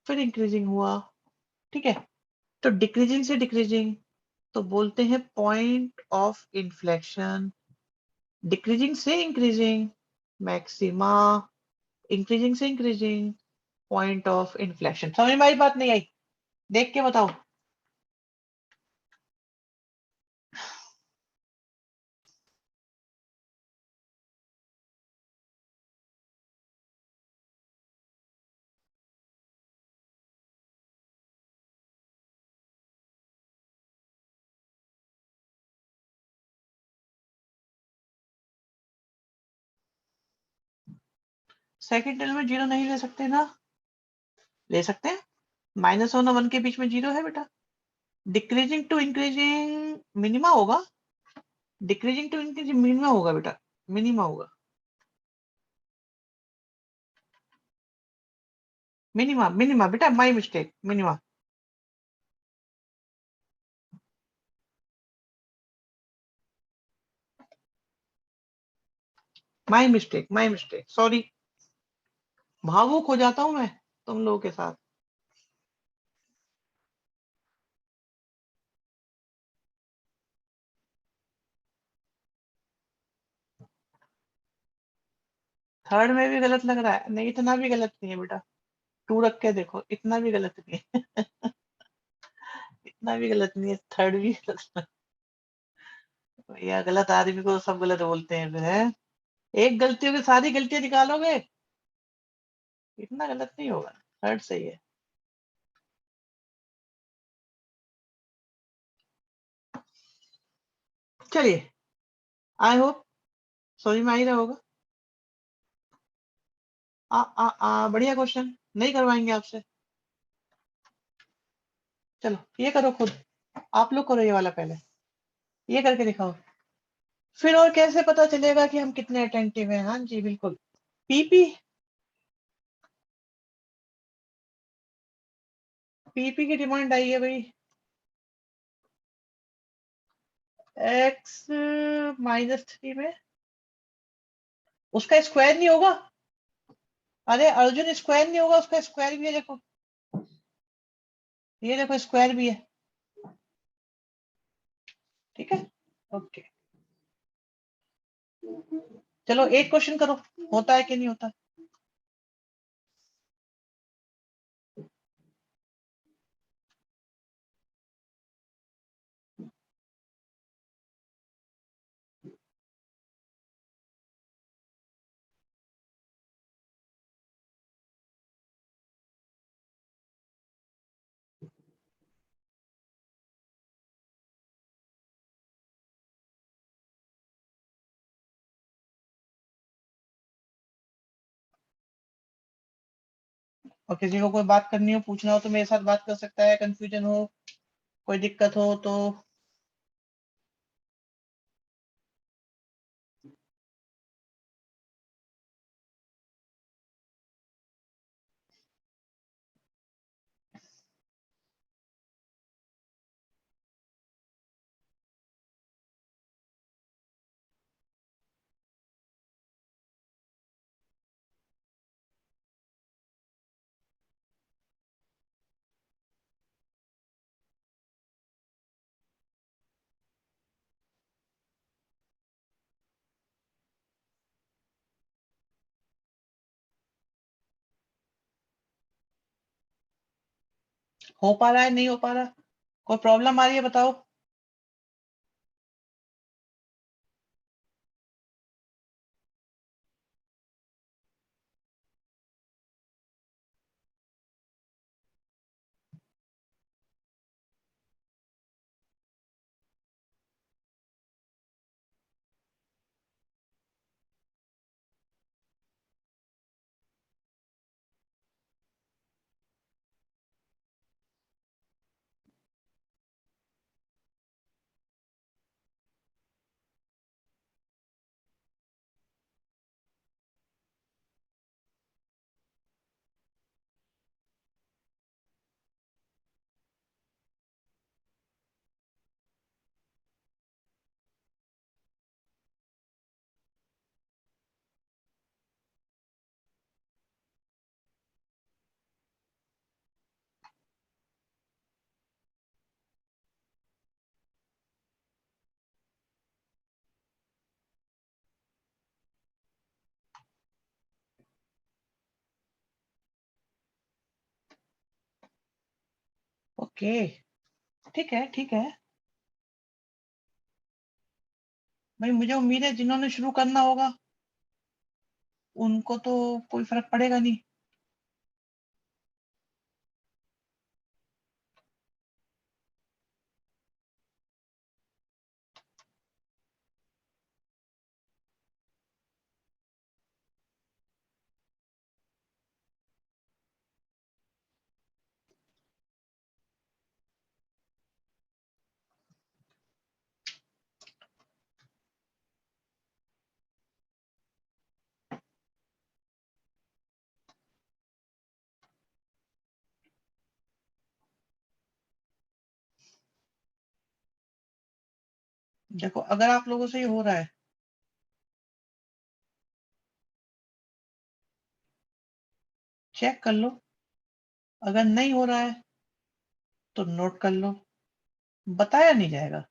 फिर इंक्रीजिंग हुआ। ठीक है, तो डिक्रीजिंग से डिक्रीजिंग तो बोलते हैं पॉइंट ऑफ इन्फ्लेक्शन, डिक्रीजिंग से इंक्रीजिंग मैक्सिमा, इंक्रीजिंग से इंक्रीजिंग पॉइंट ऑफ इन्फ्लेक्शन। समझ में आई बात, नहीं आई? देख के बताओ। सेकंड टर्म में जीरो नहीं ले सकते ना? ले सकते हैं। -1 और 1 के बीच में जीरो है बेटा। डिक्रीजिंग टू इंक्रीजिंग मिनिमा होगा। डिक्रीजिंग टू इंक्रीजिंग मिनिमा होगा बेटा, मिनिमा होगा। मिनिमा मिनिमा बेटा, my mistake, minima. My mistake, my mistake, sorry. भावुक हो जाता हूं मैं तुम लोगों के साथ। थर्ड में भी गलत लग रहा है? नहीं, इतना भी गलत नहीं है बेटा। टू रख के देखो, इतना भी गलत नहीं है। इतना भी गलत नहीं है, थर्ड भी गलत। भैया गलत आदमी को सब गलत बोलते हैं फिर, है? एक गलती होगी, सारी गलतियां निकालोगे? इतना गलत नहीं होगा। थर्ड सही है। चलिए, आई होप समझ में आ ही रहा होगा। बढ़िया क्वेश्चन, नहीं करवाएंगे आपसे। चलो ये करो खुद, आप लोग करो ये वाला पहले, ये करके दिखाओ। फिर और कैसे पता चलेगा कि हम कितने अटेंटिव हैं? हाँ जी बिल्कुल। पीपी, पीपी की डिमांड आई है भाई। x-3 में उसका स्क्वायर नहीं होगा? अरे अर्जुन, स्क्वायर नहीं होगा, उसका स्क्वायर भी है देखो। ये देखो स्क्वायर भी है। ठीक है, ओके। चलो एक क्वेश्चन करो, होता है कि नहीं होता। और किसी को कोई बात करनी हो, पूछना हो तो मेरे साथ बात कर सकता है। कंफ्यूजन हो, कोई दिक्कत हो तो। हो पा रहा है, नहीं हो पा रहा? कोई प्रॉब्लम आ रही है बताओ। ओके, ठीक है ठीक है। भाई मुझे उम्मीद है जिन्होंने शुरू करना होगा उनको तो कोई फर्क पड़ेगा नहीं। देखो अगर आप लोगों से ये हो रहा है चेक कर लो, अगर नहीं हो रहा है तो नोट कर लो, बताया नहीं जाएगा।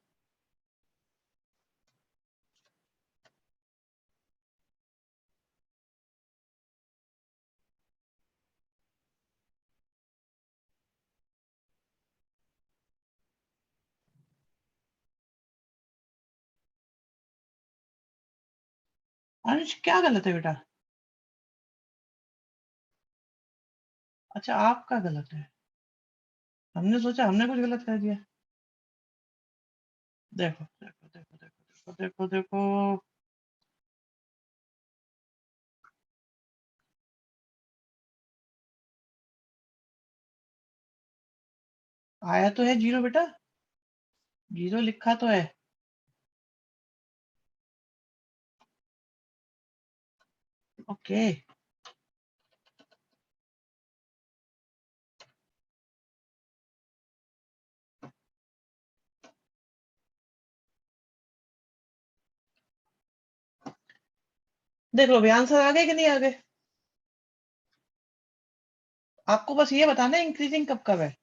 अंश क्या गलत है बेटा? अच्छा आपका गलत है, हमने सोचा हमने कुछ गलत कर दिया। देखो देखो देखो देखो देखो देखो देखो, आया तो है जीरो बेटा, जीरो लिखा तो है। ओके देख लो भाई, आंसर आ गए कि नहीं आ गए? आपको बस ये बताना है इंक्रीजिंग कब कब है।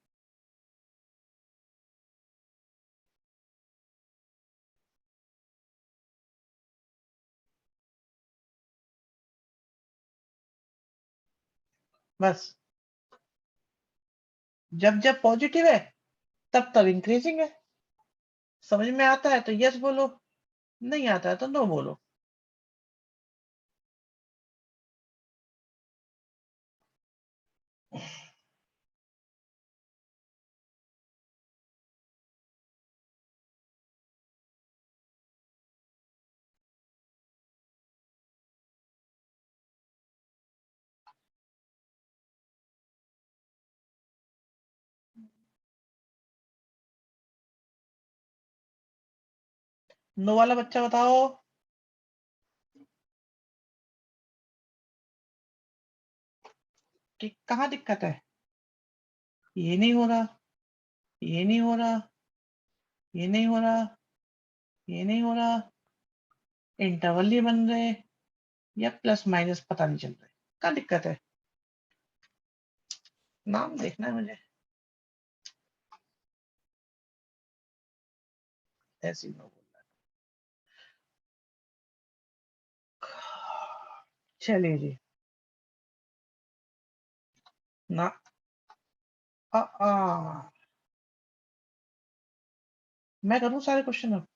बस जब जब पॉजिटिव है तब तब इंक्रीजिंग है। समझ में आता है तो यस बोलो, नहीं आता है तो नो बोलो। नो वाला बच्चा बताओ। कि कहाँ दिक्कत है? ये नहीं हो रहा, ये नहीं हो रहा, ये नहीं हो रहा, ये नहीं हो रहा, इंटरवल नहीं बन रहे, या प्लस माइनस पता नहीं चल रहा है, क्या दिक्कत है? नाम देखना है मुझे। ऐसी नो बोलना है। चलिए जी। ना आ, मैं करूँ सारे क्वेश्चन अब?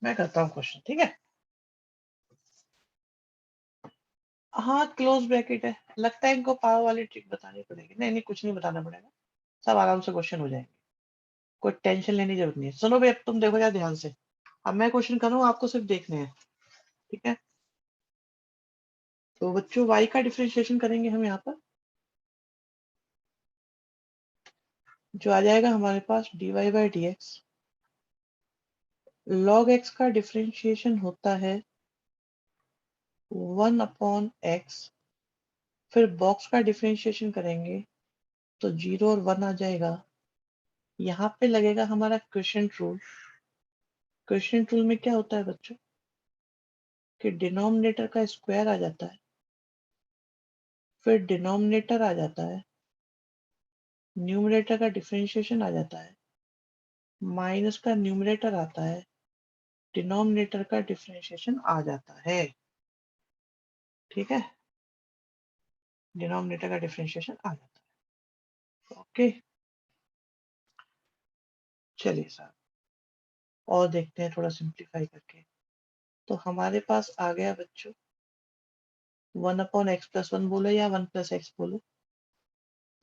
मैं करता हूँ क्वेश्चन, ठीक है। हाँ क्लोज ब्रैकेट है, लगता है इनको पावर वाली ट्रिक बतानी पड़ेगी। नहीं नहीं कुछ नहीं बताना पड़ेगा, सब आराम से क्वेश्चन हो जाएंगे, कोई टेंशन लेने की जरूरत नहीं है। सुनो भाई अब तुम देखो यार ध्यान से, अब मैं क्वेश्चन कर रहा हूँ आपको सिर्फ देखने हैं, ठीक है। तो बच्चों y का डिफरेंशिएशन करेंगे हम यहाँ पर, जो आ जाएगा हमारे पास dy by D x. Log x का डिफरेंशिएशन होता है 1/x, फिर बॉक्स का डिफरेंशिएशन करेंगे तो 0 और 1 आ जाएगा। यहाँ पे लगेगा हमारा क्वोशिएंट रूल। क्वोशिएंट रूल में क्या होता है बच्चों कि डिनोमिनेटर का स्क्वायर आ जाता है, फिर डिनोमिनेटर आ जाता है, न्यूमरेटर का डिफरेंशिएशन आ जाता है, माइनस का न्यूमरेटर आता है, डिनोमिनेटर का डिफरेंशिएशन आ जाता है, ठीक है। डिनोमिनेटर का डिफरेंशिएशन आ जाता है, ओके। चलिए साहब और देखते हैं थोड़ा सिंप्लीफाई करके। तो हमारे पास आ गया बच्चों 1/x+1 बोलो या 1+x बोलो,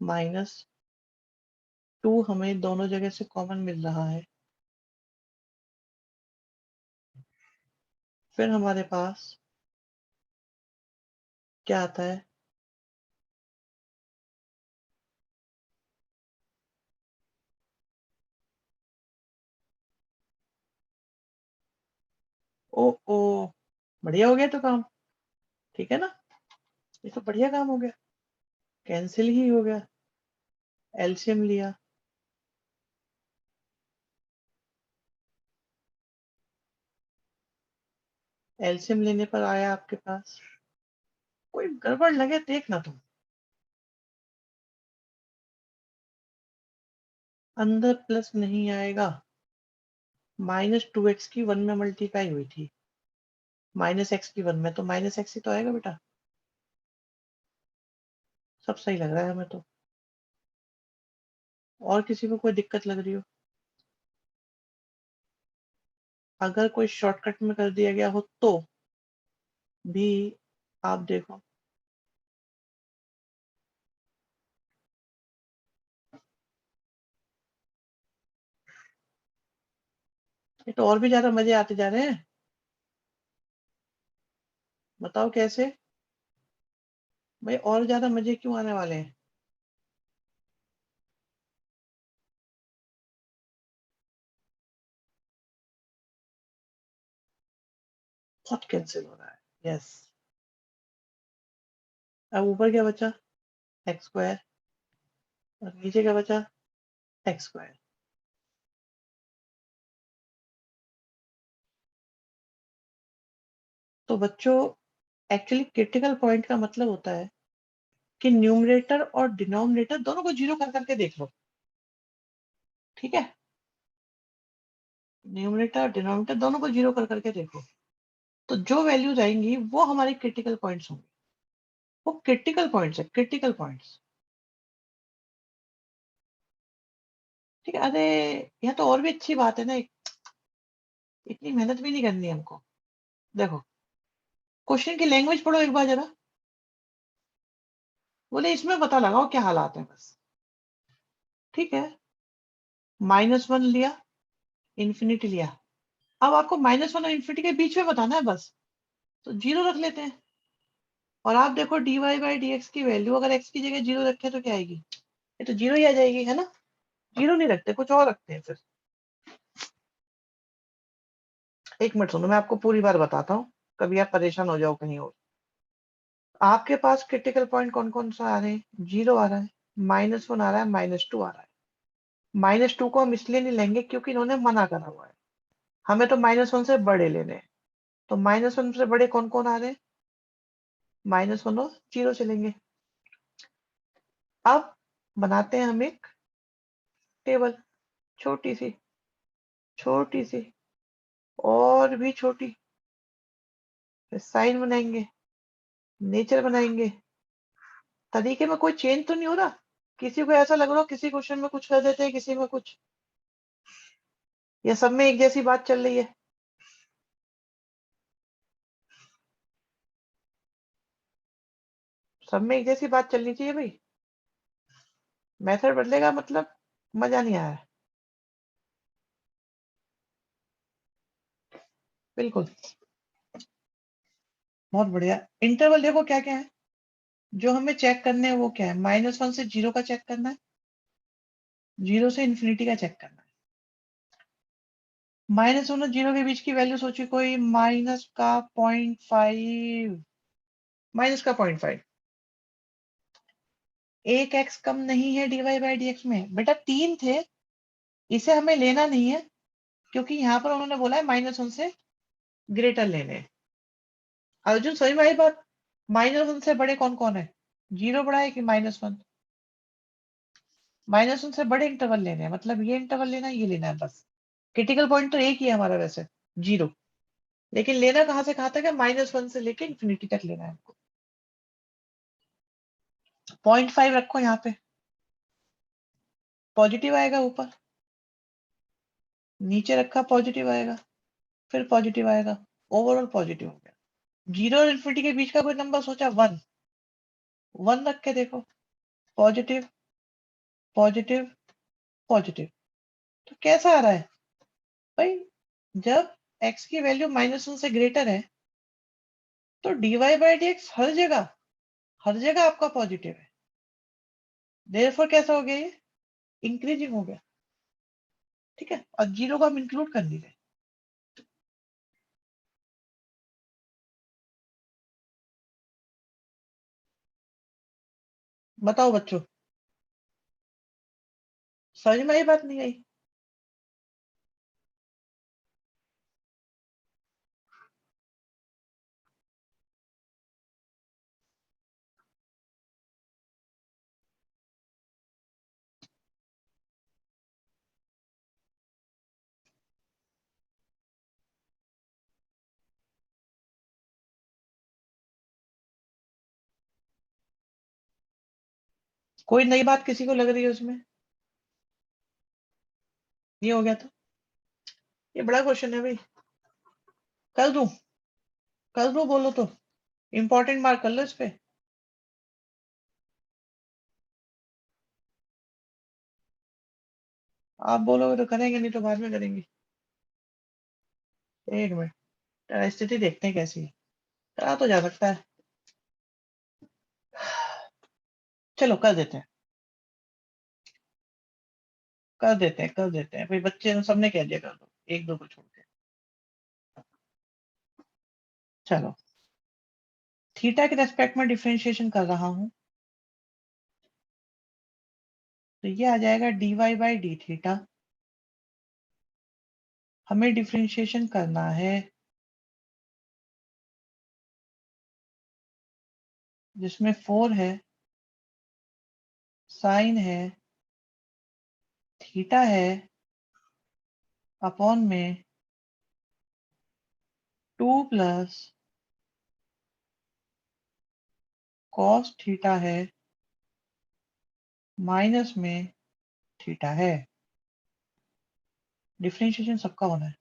माइनस 2 हमें दोनों जगह से कॉमन मिल रहा है, फिर हमारे पास क्या आता है, ओ ओ बढ़िया हो गया तो काम, ठीक है ना, ये तो बढ़िया काम हो गया, कैंसिल ही हो गया। एलसीएम लिया, एलसीएम लेने पर आया आपके पास, कोई गड़बड़ लगे देखना तुम, अंदर प्लस नहीं आएगा, -2x की 1 में मल्टीप्लाई हुई थी, -x की 1 में, तो -x ही तो आएगा बेटा। सब सही लग रहा है हमें तो। और किसी को कोई दिक्कत लग रही हो? अगर कोई शॉर्टकट में कर दिया गया हो तो भी आप देखो। ये तो और भी ज्यादा मजे आते जा रहे हैं, बताओ कैसे भाई, और ज्यादा मजे क्यों आने वाले हैं? बहुत कैंसिल हो रहा है, यस। अब ऊपर क्या बचा? एक्स स्क्वायर, और नीचे क्या बचा? X square. तो बच्चों, एक्चुअली क्रिटिकल पॉइंट का मतलब होता है कि न्यूमरेटर और डिनोमिनेटर दोनों को जीरो कर करके देख लो, ठीक है? न्यूमरेटर और डिनोमिनेटर दोनों को जीरो कर करके देखो, तो जो वैल्यूज आएंगी वो हमारे क्रिटिकल पॉइंट्स होंगे। वो क्रिटिकल पॉइंट्स है, क्रिटिकल पॉइंट्स, ठीक है? अरे यह तो और भी अच्छी बात है ना, इतनी मेहनत भी नहीं करनी है हमको। देखो, क्वेश्चन की लैंग्वेज पढ़ो एक बार जरा, बोले इसमें पता लगाओ क्या हालात है बस, ठीक है? -1 लिया, इन्फिनिटी लिया, अब आपको -1 और इन्फिनिटी के बीच में बताना है बस, तो जीरो रख लेते हैं। और आप देखो dy/dx की वैल्यू अगर x की जगह जीरो रखे तो क्या आएगी? ये तो जीरो ही आ जाएगी, है ना? जीरो नहीं रखते, कुछ और रखते हैं फिर। एक मिनट सुनो, मैं आपको पूरी बार बताता हूँ, कभी आप परेशान हो जाओ कहीं और। आपके पास क्रिटिकल पॉइंट कौन कौन सा आ रहे हैं? जीरो आ रहा है, -1 आ रहा है, -2 आ रहा है। -2 को हम इसलिए नहीं लेंगे क्योंकि इन्होंने मना करा हुआ है, हमें तो -1 से बड़े लेने हैं। तो -1 से बड़े कौन कौन आ रहे हैं? -1 और जीरो चलेंगे। अब बनाते हैं हम एक टेबल, छोटी सी, छोटी सी, और भी छोटी, फिर साइन बनाएंगे, नेचर बनाएंगे। तरीके में कोई चेंज तो नहीं हो रहा? किसी को ऐसा लग रहा हो किसी क्वेश्चन में कुछ कर देते हैं, किसी में कुछ, या सब में एक जैसी बात चल रही है? सब में एक जैसी बात चलनी चाहिए भाई, मेथड बदलेगा मतलब मजा नहीं आया। बिल्कुल, बहुत बढ़िया। इंटरवल देखो क्या क्या है जो हमें चेक करने हैं, वो क्या है? -1 से जीरो का चेक करना है, जीरो से इन्फिनिटी का चेक करना है। -1 और जीरो के बीच की वैल्यू सोचिए कोई, -0.5, -0.5। एक एक्स कम नहीं है dy/dx में, बेटा 3 थे, इसे हमें लेना नहीं है क्योंकि यहाँ पर उन्होंने बोला है -1 से ग्रेटर लेने हैं। अर्जुन सही में आई बात? -1 से बड़े कौन कौन है? जीरो बड़ा है कि -1? -1 से बड़े इंटरवल लेने हैं, मतलब ये इंटरवल लेना है, ये लेना है बस। क्रिटिकल पॉइंट तो एक ही है हमारा वैसे, जीरो, लेकिन लेना कहाँ से कहाँ तक है? -1 से लेके इन्फिनिटी तक लेना है हमको। 0.5 रखो यहाँ पे, पॉजिटिव आएगा ऊपर, नीचे रखा पॉजिटिव आएगा, फिर पॉजिटिव आएगा, ओवरऑल पॉजिटिव हो गया। जीरो और इन्फिनिटी के बीच का कोई नंबर सोचा? 1, 1 रख के देखो, पॉजिटिव, पॉजिटिव, पॉजिटिव, तो कैसा आ रहा है भाई? जब x की वैल्यू -1 से ग्रेटर है तो dy/dx हर जगह आपका पॉजिटिव है, देयरफॉर कैसा हो गया ये? इंक्रीजिंग हो गया, ठीक है? और जीरो को हम इंक्लूड कर नहीं रहे। बताओ बच्चों, समझ में आई बात नहीं आई? कोई नई बात किसी को लग रही है उसमें? ये हो गया था। ये बड़ा क्वेश्चन है भाई। कर दूं? कर दूं बोलो तो? इंपॉर्टेंट मार्क कर लो इस पे। आप बोलोगे तो करेंगे, नहीं तो बाद में करेंगे। एक मिनट, स्थिति देखते हैं कैसी है। करा तो जा सकता है। चलो कर देते हैं, कर देते हैं, कर देते हैं भाई। बच्चे ने सबने कह दिया कर दो, एक दो को छोड़ के। चलो, थीटा के रेस्पेक्ट में डिफरेंशिएशन कर रहा हूं, तो ये आ जाएगा dy बाई डी थीटा। हमें डिफरेंशिएशन करना है जिसमें 4 है, साइन है, थीटा है, अपॉन में 2 प्लस कॉस थीटा है, माइनस में थीटा है। डिफरेंशिएशन सबका होना है।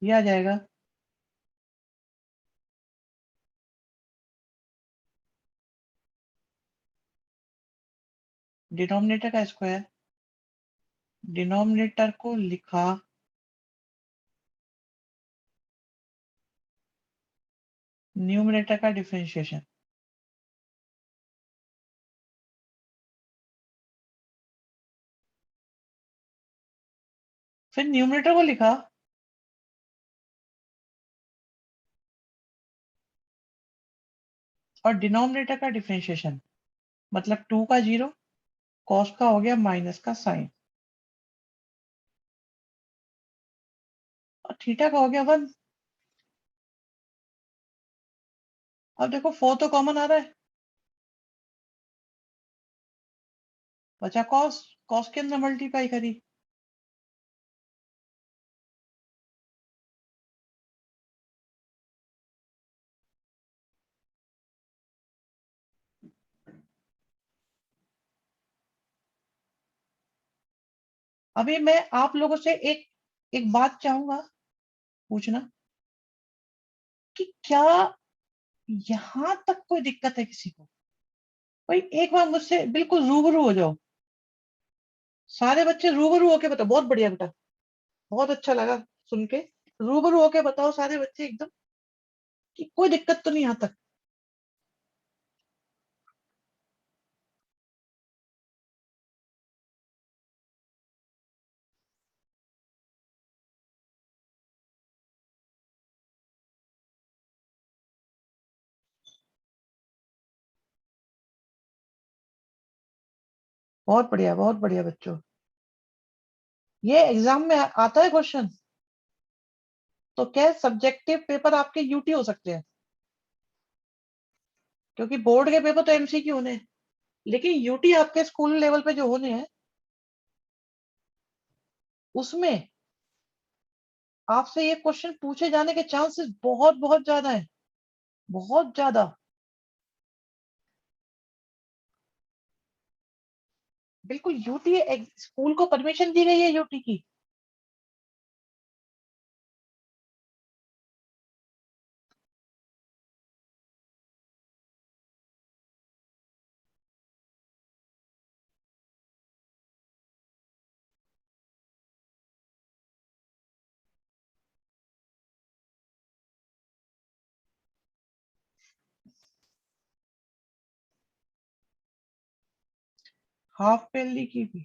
ये आ जाएगा डिनोमिनेटर का स्क्वायर, डिनोमिनेटर को लिखा न्यूमरेटर का डिफरेंशिएशन, फिर न्यूमरेटर को लिखा और डिनोमिनेटर का डिफरेंशिएशन, मतलब 2 का 0, कॉस का हो गया माइनस का साइन, और थीटा का हो गया 1। अब देखो 4 तो कॉमन आ रहा है, बचा कॉस। कॉस के अंदर मल्टीप्लाई करी, अभी मैं आप लोगों से एक एक बात चाहूंगा पूछना कि क्या यहां तक कोई दिक्कत है किसी को? भाई एक बार मुझसे बिल्कुल रूबरू हो जाओ, सारे बच्चे रूबरू होके बताओ। बहुत बढ़िया बेटा, बहुत अच्छा लगा सुन के। रूबरू होके बताओ सारे बच्चे एकदम कि कोई दिक्कत तो नहीं यहां तक। बहुत बढ़िया, बहुत बढ़िया बच्चों। ये एग्जाम में आता है क्वेश्चन, तो क्या सब्जेक्टिव पेपर आपके यूटी हो सकते हैं, क्योंकि बोर्ड के पेपर तो एमसीक्यू होने हैं, लेकिन यूटी आपके स्कूल लेवल पे जो होने हैं उसमें आपसे ये क्वेश्चन पूछे जाने के चांसेस बहुत बहुत ज्यादा है, बहुत ज्यादा। बिल्कुल यूटी, स्कूल को परमिशन दी गई है यूटी की। हाफ ईयरली की भी,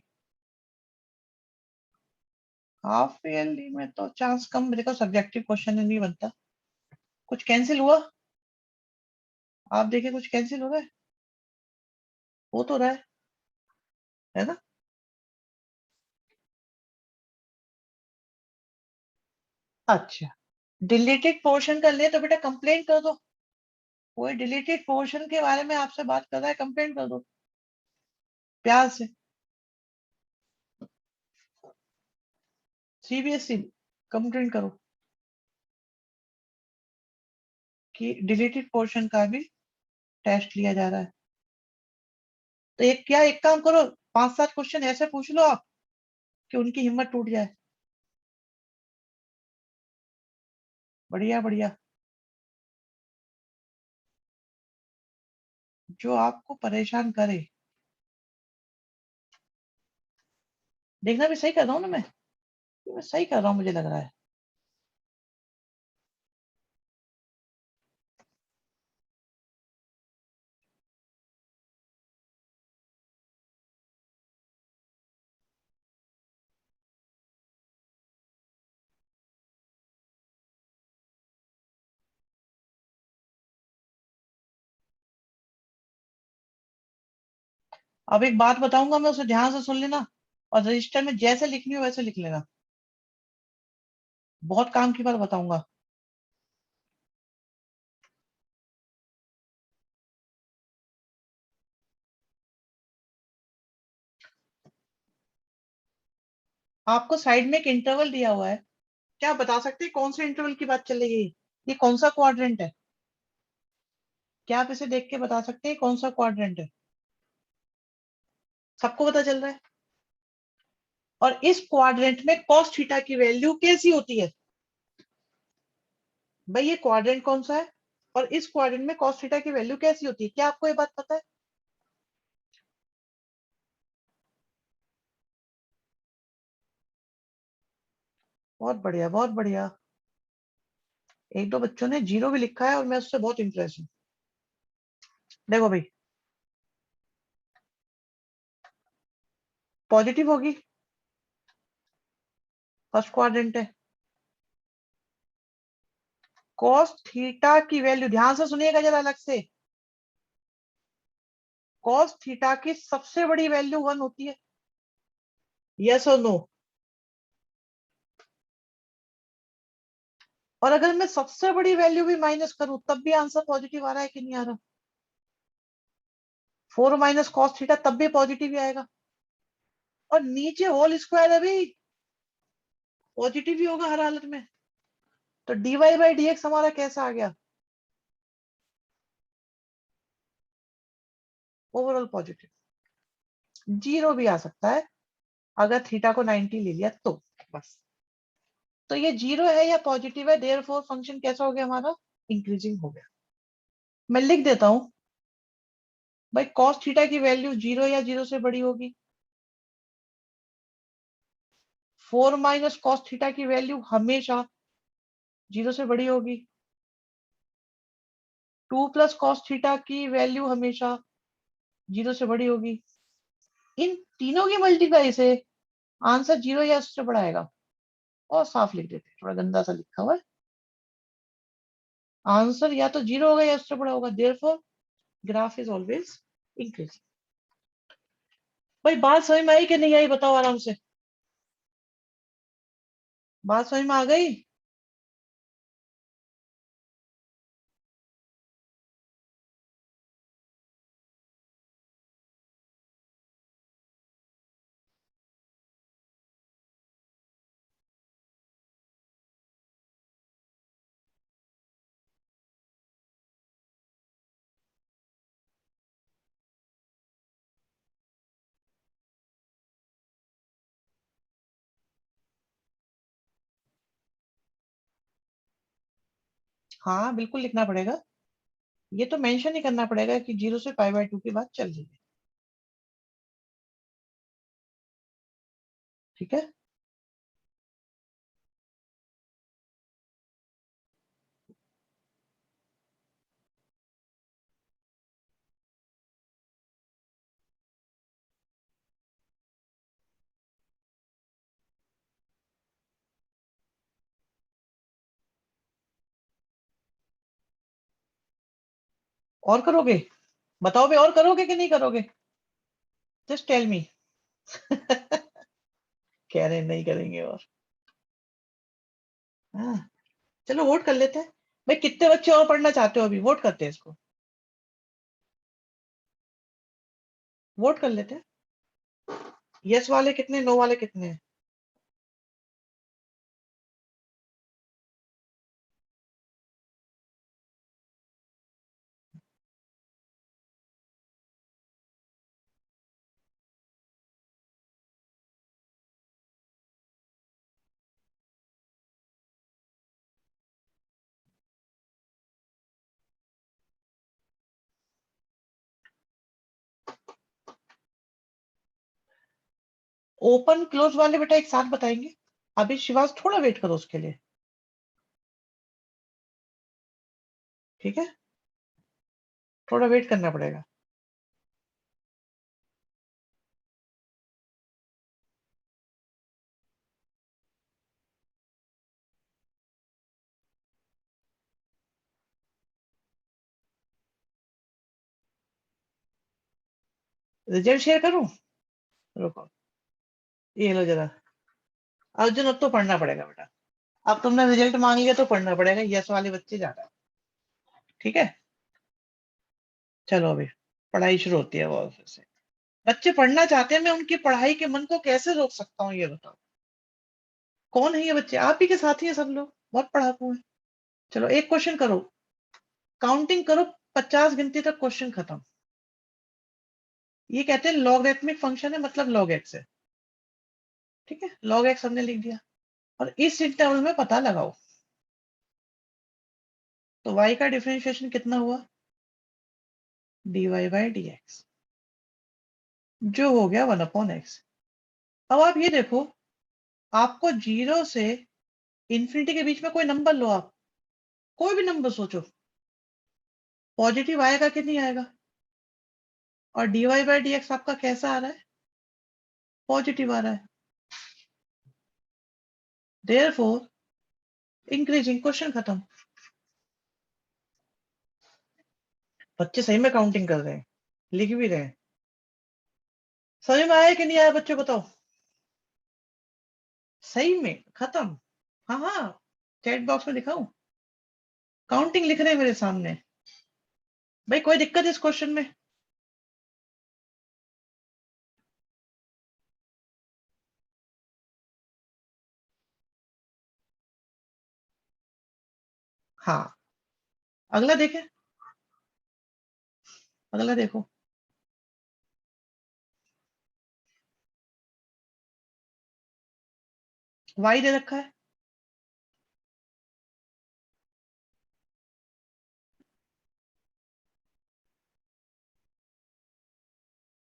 हाफ ईयरली में तो चांस कम, देखो सब्जेक्टिव क्वेश्चन नहीं बनता। कुछ कैंसिल हुआ? आप देखिए कुछ कैंसिल हो रहा है, हो तो रहा है ना? अच्छा, डिलीटेड पोर्शन कर ले तो बेटा कंप्लेंट कर दो। कोई डिलीटेड पोर्शन के बारे में आपसे बात कर रहा है, कंप्लेंट कर दो प्यार से। सीबीएसई कंप्लेंट करो कि डिलीटेड पोर्शन का भी टेस्ट लिया जा रहा है। तो एक काम करो, 5-7 क्वेश्चन ऐसे पूछ लो आप कि उनकी हिम्मत टूट जाए। बढ़िया बढ़िया। जो आपको परेशान करे। देखना भी सही कर रहा हूँ ना मैं सही कर रहा हूँ मुझे लग रहा है। अब एक बात बताऊंगा मैं, उसे ध्यान से सुन लेना और रजिस्टर में जैसे लिखनी हो वैसे लिख लेना। बहुत काम की बात बताऊंगा। आपको साइड में एक इंटरवल दिया हुआ है, क्या आप बता सकते हैं कौन से इंटरवल की बात चल रही है? ये कौन सा क्वाड्रेंट है? क्या आप इसे देख के बता सकते हैं कौन सा क्वाड्रेंट है? सबको पता चल रहा है। और इस क्वाड्रेंट में कॉस थीटा की वैल्यू कैसी होती है? भाई ये क्वाड्रेंट कौन सा है और इस क्वाड्रेंट में कॉस थीटा की वैल्यू कैसी होती है? क्या आपको ये बात पता है? बहुत बढ़िया बहुत बढ़िया। एक दो बच्चों ने जीरो भी लिखा है और मैं उससे बहुत इंप्रेस हूँ। देखो भाई, पॉजिटिव होगी, फर्स्ट क्वाड्रेंट है। कॉस थीटा की वैल्यू ध्यान से सुनिएगा जरा अलग से। कॉस थीटा की सबसे बड़ी वैल्यू 1 होती है, यस और नो? और अगर मैं सबसे बड़ी वैल्यू भी माइनस करूं तब भी आंसर पॉजिटिव आ रहा है कि नहीं आ रहा? 4 माइनस कॉस थीटा तब भी पॉजिटिव ही आएगा। और नीचे होल स्क्वायर है भी, पॉजिटिव ही होगा हर हालत में। तो डीवाई बाई डी एक्स हमारा कैसा आ गया? Overall positive. जीरो भी आ सकता है अगर थीटा को 90 ले लिया तो, बस। तो ये जीरो है या पॉजिटिव है, देयरफॉर फंक्शन कैसा हो गया हमारा? इंक्रीजिंग हो गया। मैं लिख देता हूं भाई, कॉस थीटा की वैल्यू जीरो या जीरो से बड़ी होगी। 4 माइनस कॉस थीटा की वैल्यू हमेशा जीरो से बड़ी होगी। 2 प्लस कॉस थीटा की वैल्यू हमेशा जीरो से बड़ी होगी। इन तीनों की मल्टीप्लाई से आंसर जीरो या उससे बड़ा आएगा। और साफ लिख देते हैं, थोड़ा गंदा सा लिखा हुआ है। आंसर या तो जीरो होगा या उससे बड़ा होगा, therefore graph is always increasing. भाई बात समझ में आई कि नहीं आई बताओ आराम से। बात समझ में आ गई? हाँ बिल्कुल लिखना पड़ेगा। ये तो मेंशन ही करना पड़ेगा कि 0 से π/2 की बात चल रही है। ठीक है। और करोगे? बताओ भाई, और करोगे कि नहीं करोगे? Just tell me. कह रहे हैं नहीं करेंगे और। हाँ, चलो वोट कर लेते हैं। भाई कितने बच्चे और पढ़ना चाहते हो? अभी वोट करते हैं इसको, वोट कर लेते हैं। यस वाले कितने, नो वाले कितने हैं? ओपन क्लोज वाले बेटा एक साथ बताएंगे। अभी शिवास थोड़ा वेट करो उसके लिए, ठीक है? थोड़ा वेट करना पड़ेगा। रिजल्ट शेयर करूं? रुको, ये लो जरा। अर्जुन अब तो पढ़ना पड़ेगा बेटा। अब तुमने रिजल्ट मांग लिया तो पढ़ना पड़ेगा, यस वाले बच्चे ज्यादा। ठीक है, चलो अभी पढ़ाई शुरू होती है वो फिर से। बच्चे पढ़ना चाहते हैं, मैं उनकी पढ़ाई के मन को कैसे रोक सकता हूँ ये बताओ? कौन है ये बच्चे? आप ही के साथी है सब लोग, बहुत पढ़ाकू है। चलो एक क्वेश्चन करो, काउंटिंग करो, 50 गिनती तक क्वेश्चन खत्म। ये कहते हैं लॉगरिथमिक फंक्शन है, मतलब लॉग एक्स है। ठीक है, लॉग एक्स हमने लिख दिया। और इस इंटरवल में पता लगाओ, तो y का डिफरेंशिएशन कितना हुआ? dy बाई डी एक्स, जो हो गया 1/x। अब आप ये देखो, आपको 0 से इंफिनिटी के बीच में कोई नंबर लो आप, कोई भी नंबर सोचो, पॉजिटिव आएगा कि नहीं आएगा? और dy बाई डी एक्स आपका कैसा आ रहा है? पॉजिटिव आ रहा है। देयरफॉर इंक्रीजिंग, क्वेश्चन खत्म। बच्चे सही में काउंटिंग कर रहे हैं, लिख भी रहे हैं। समझ में आया कि नहीं आया बच्चों, बताओ? सही में खत्म। हाँ हाँ, चैट बॉक्स में दिखाऊं? काउंटिंग लिख रहे हैं मेरे सामने। भाई कोई दिक्कत है इस क्वेश्चन में? हाँ, अगला देखें, अगला देखो। y दे रखा है,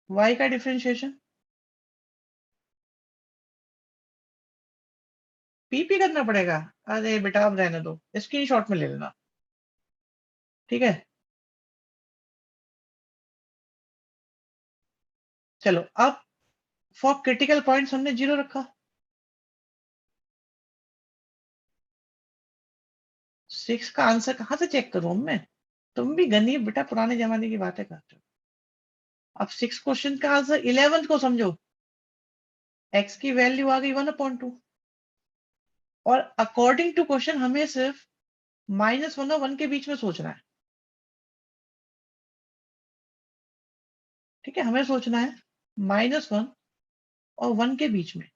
y का डिफरेंशिएशन पी करना पड़ेगा। अरे बेटा अब रहने दो, स्क्रीनशॉट में ले लेना, ठीक है? चलो अब फॉर क्रिटिकल पॉइंट्स हमने 0 रखा। 6 का आंसर कहां से चेक करूं मैं? तुम भी गनी बेटा, पुराने जमाने की बातें करते हो। अब 6 क्वेश्चन का आंसर 11th को समझो। x की वैल्यू आ गई 1/2, और अकॉर्डिंग टू क्वेश्चन हमें सिर्फ -1 और 1 के बीच में सोचना है। ठीक है, हमें सोचना है -1 और 1 के बीच में।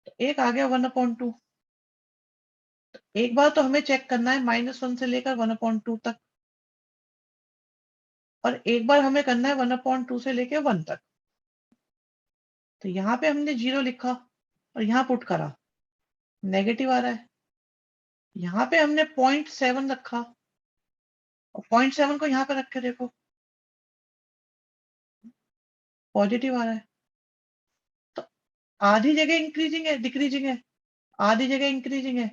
तो एक आ गया 1/2। एक बार तो हमें चेक करना है -1 से लेकर 1/2 तक, और एक बार हमें करना है 1/2 से लेकर 1 तक। तो यहाँ पे हमने 0 लिखा और यहाँ पुट करा, नेगेटिव आ रहा है। यहाँ पे हमने 0.7 रखा, और 0.7 को यहाँ पे रख के देखो, पॉजिटिव आ रहा है। तो आधी जगह इंक्रीजिंग है, डिक्रीजिंग है? आधी जगह इंक्रीजिंग है।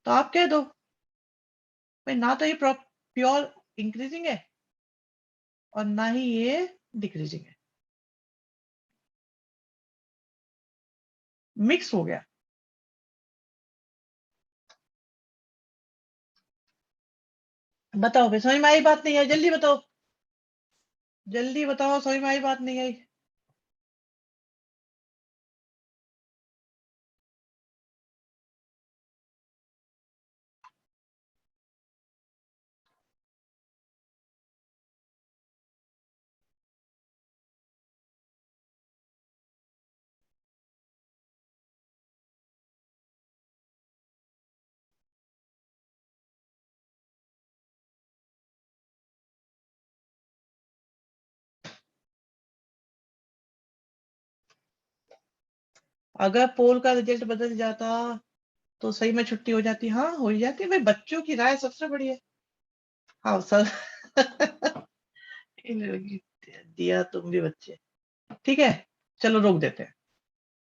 तो आप कह दो भाई, ना तो ये प्योर इंक्रीजिंग है और ना ही ये डिक्रीजिंग है, मिक्स हो गया। बताओ फिर, समझ में आई बात नहीं आई? जल्दी बताओ, जल्दी बताओ, समझ में आई बात नहीं आई? अगर पोल का रिजल्ट बदल जाता तो सही में छुट्टी हो जाती। हाँ, हो ही जाती है भाई, बच्चों की राय सबसे बड़ी है। हाँ सर। इन लोगों की दिया तुम भी बच्चे। ठीक है, चलो रोक देते हैं।